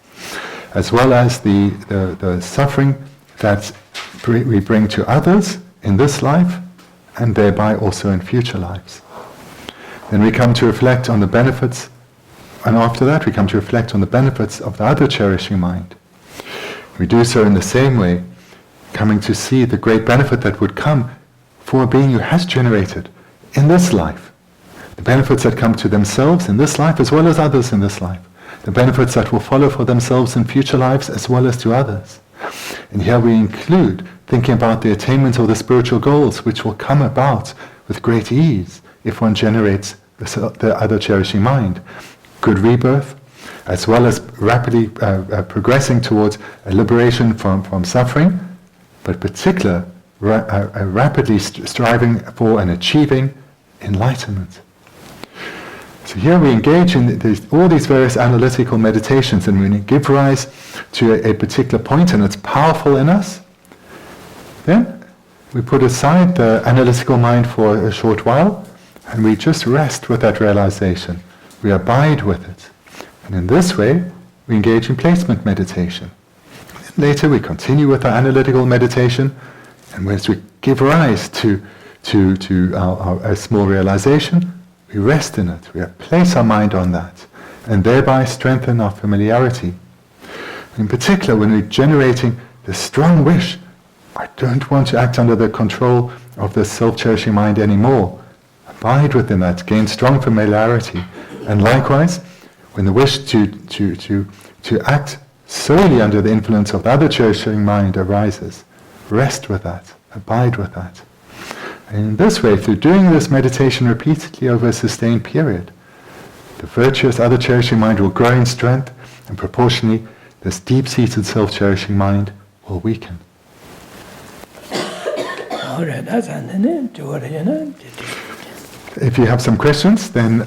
Speaker 2: as well as the suffering that we bring to others in this life, and thereby also in future lives. Then we come to reflect on the benefits, and after that we come to reflect on the benefits of the other cherishing mind. We do so in the same way, coming to see the great benefit that would come for a being who has generated in this life. The benefits that come to themselves in this life as well as others in this life. The benefits that will follow for themselves in future lives as well as to others. And here we include thinking about the attainment of the spiritual goals, which will come about with great ease if one generates the other cherishing mind. Good rebirth, as well as rapidly progressing towards a liberation from suffering, but particular rapidly striving for and achieving enlightenment. So here we engage in all these various analytical meditations, and when we give rise to a particular point and it's powerful in us, then we put aside the analytical mind for a short while and we just rest with that realization. We abide with it. And in this way, we engage in placement meditation. And later we continue with our analytical meditation, and as we give rise to our small realization, we rest in it. We place our mind on that, and thereby strengthen our familiarity. In particular, when we're generating the strong wish, I don't want to act under the control of the self-cherishing mind anymore. abide within that, gain strong familiarity. And likewise, when the wish to act solely under the influence of the other cherishing mind arises, rest with that, abide with that. And in this way, through doing this meditation repeatedly over a sustained period, the virtuous other cherishing mind will grow in strength, and proportionally, this deep-seated self-cherishing mind will weaken. If you have some questions, then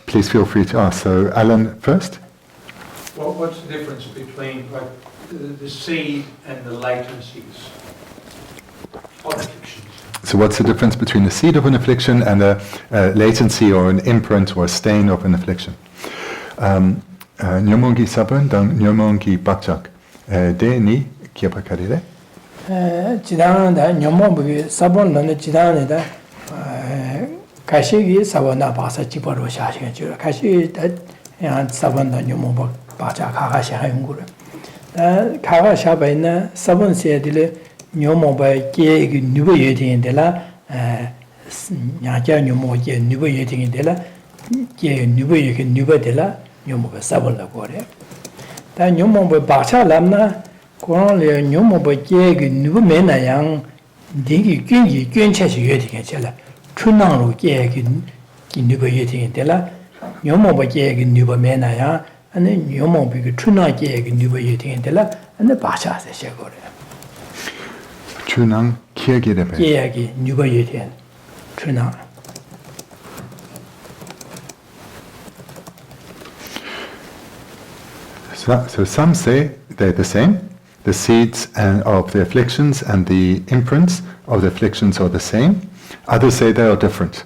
Speaker 2: please feel free to ask. So, Alan first.
Speaker 3: What's the difference between the seed and the latencies of afflictions?
Speaker 2: So what's the difference between the seed of an affliction and a latency or an imprint or a stain of an affliction? Nyomongi sabun dan nyomongi bakchak. De ni kiapa karire?
Speaker 1: Jidana nyomongi sabun dan jidana da kashi sabana basa jibaro shashin jura. Kashi da sabun dan nyomong bakchak kaga shahin gura. Kaga shabayna sabun sedile nyomong ba ge nubu yedin de la nyaja nyomong ge nubu yedin de la ge nubu ye nubu de la nyomong ba sabun la gore ta nyomong ba bacha lamna ko le nyomong ba ge nubu me na yang dingi gyungi gyunche shi yedin ge la chunang ro ge nubu yedin de la nyomong ba ge nubu me na yang ane nyomong ba ge chunang ge nubu yedin de la ane bacha se she gore
Speaker 2: Chunang kiagirebe.
Speaker 1: Kiagi nuba yetian. Chunang.
Speaker 2: So some say they're the same. The seeds of the afflictions and the imprints of the afflictions are the same. Others say they are different.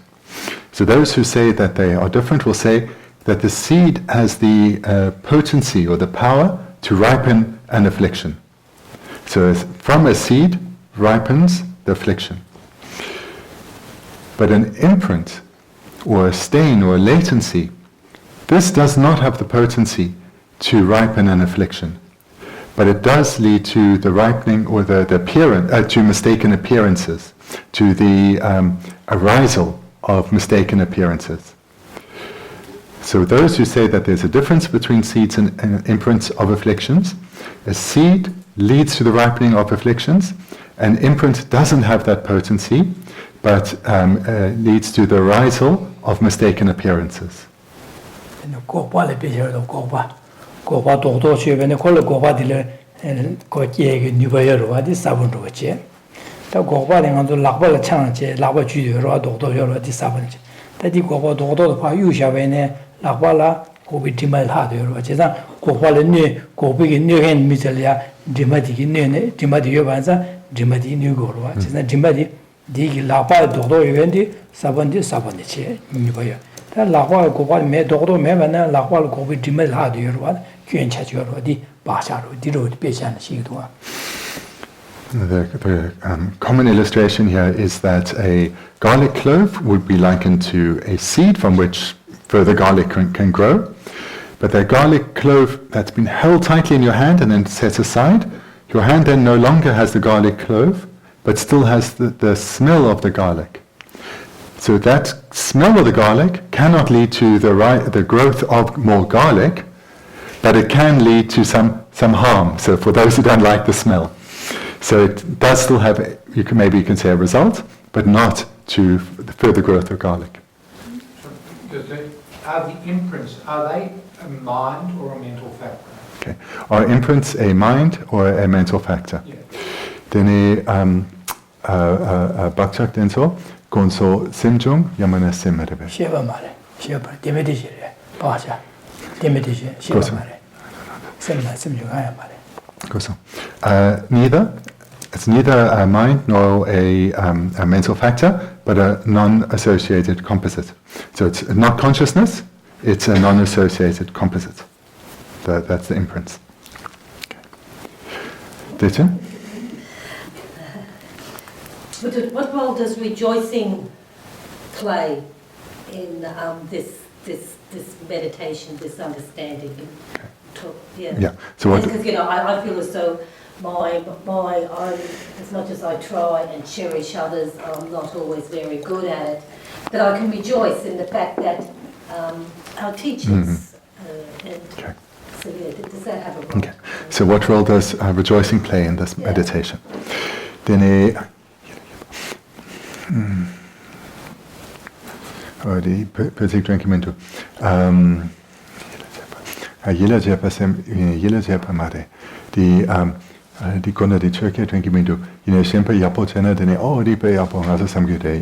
Speaker 2: So those who say that they are different will say that the seed has the potency or the power to ripen an affliction. So from a seed ripens the affliction. But an imprint or a stain or a latency, this does not have the potency to ripen an affliction. But it does lead to the ripening or the appearance, to mistaken appearances, to the arisal of mistaken appearances. So those who say that there's a difference between seeds and imprints of afflictions, a seed leads to the ripening of afflictions. An imprint doesn't have that potency, but leads to the arisal of mistaken appearances.
Speaker 1: Dimadi new gorwa, Dimadi, Digi Lapa, Dodo, Yendi, Sabandi, Sabanice, Nubaya. That Lapa Gopa me, Dodo, Mevana, Lapa Gobi, Dimal had your one, Kuan Chachur, di Basharo, Dido, Peshan, Shidua.
Speaker 2: The common illustration here is that a garlic clove would be likened to a seed from which further garlic can grow. But that garlic clove that's been held tightly in your hand and then set aside, your hand then no longer has the garlic clove, but still has the smell of the garlic. So that smell of the garlic cannot lead to the growth of more garlic, but it can lead to some harm. So for those who don't like the smell. So it does still have, you can say a result, but not to the further growth of garlic.
Speaker 3: Are the imprints, are they a mind or a mental factor?
Speaker 2: Okay. Are imprints a mind or a mental factor?
Speaker 3: Yeah.
Speaker 2: Dene bakchak denso gonso simjung yamana simmerebe.
Speaker 1: Sheba mare, Sheba, Dimedici, Pasha, Dimedici, Sheba mare. Simjung mare.
Speaker 2: Neither. It's neither a mind nor a mental factor, but a non-associated composite. So it's not consciousness, it's a non-associated composite. That's the imprints. Okay.
Speaker 4: What role does rejoicing play in this meditation, this understanding?
Speaker 2: Yeah. So what?
Speaker 4: Because I feel as though as much as I try and cherish others, I'm not always very good at it. But I can rejoice in the fact that our teachers
Speaker 2: Okay.
Speaker 4: so yeah, does that have a role?
Speaker 2: Okay. So what role does rejoicing play in this meditation? Dene di persik drinking into yela jepa sem yela jepa mare di kona di churke drinking into sempre yapo chena dene di pe yapo ngasa samgide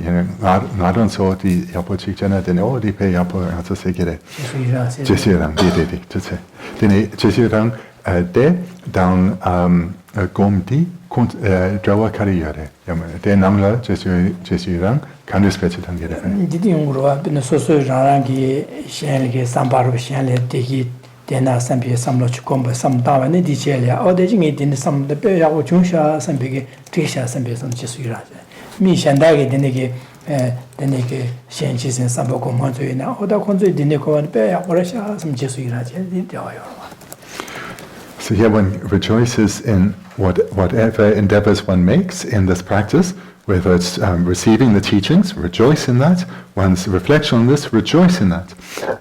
Speaker 2: ngadon so di yapo chik chena dene di pe yapo ngasa segire jesirang di tse dene jesirang de down gomdi drawa kariyare yamane de namla jesirang kandu special ngire
Speaker 1: didi ngurwa bin soso rangi shenge sambaru shenle degi dena sambi samlo chukomba samdawa ne dichelia odejingi din samde pe ya ochungsha sambege tisha sambe sam chesuyira mi shandage denege denege shenchi sen samboko monzoina oda konzo dineko pe ya orasha sam chesuyira di dayo.
Speaker 2: So here one rejoices in whatever endeavors one makes in this practice, whether it's receiving the teachings, rejoice in that. One's reflection on this, rejoice in that.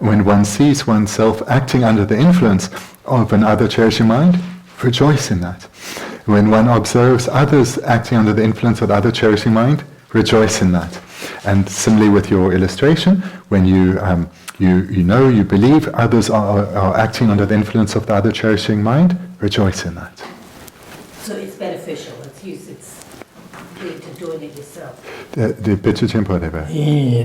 Speaker 2: When one sees oneself acting under the influence of another cherishing mind, rejoice in that. When one observes others acting under the influence of other cherishing mind, rejoice in that. And similarly with your illustration, when you you believe others are acting under the influence of the other cherishing mind, rejoice in that.
Speaker 4: So it's beneficial, it's good to doing it yourself.
Speaker 2: The picture tempo deba.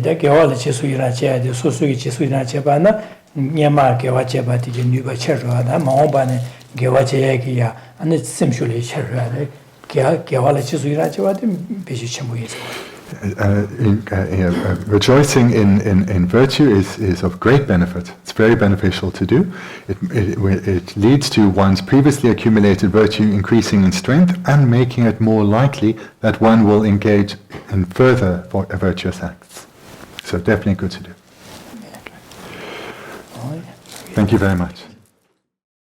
Speaker 1: Da gewa chesuyira che de sosugi chesuyira che bana nyama gewa che ba ti nyuba cherwa da maomba ne gewa che ya ane simshule cherwa de gewa chesuyira che ba de beji chemu yeso.
Speaker 2: Rejoicing in virtue is of great benefit. It's very beneficial to do. It leads to one's previously accumulated virtue increasing in strength and making it more likely that one will engage in further virtuous acts. So definitely good to do. Thank you very much.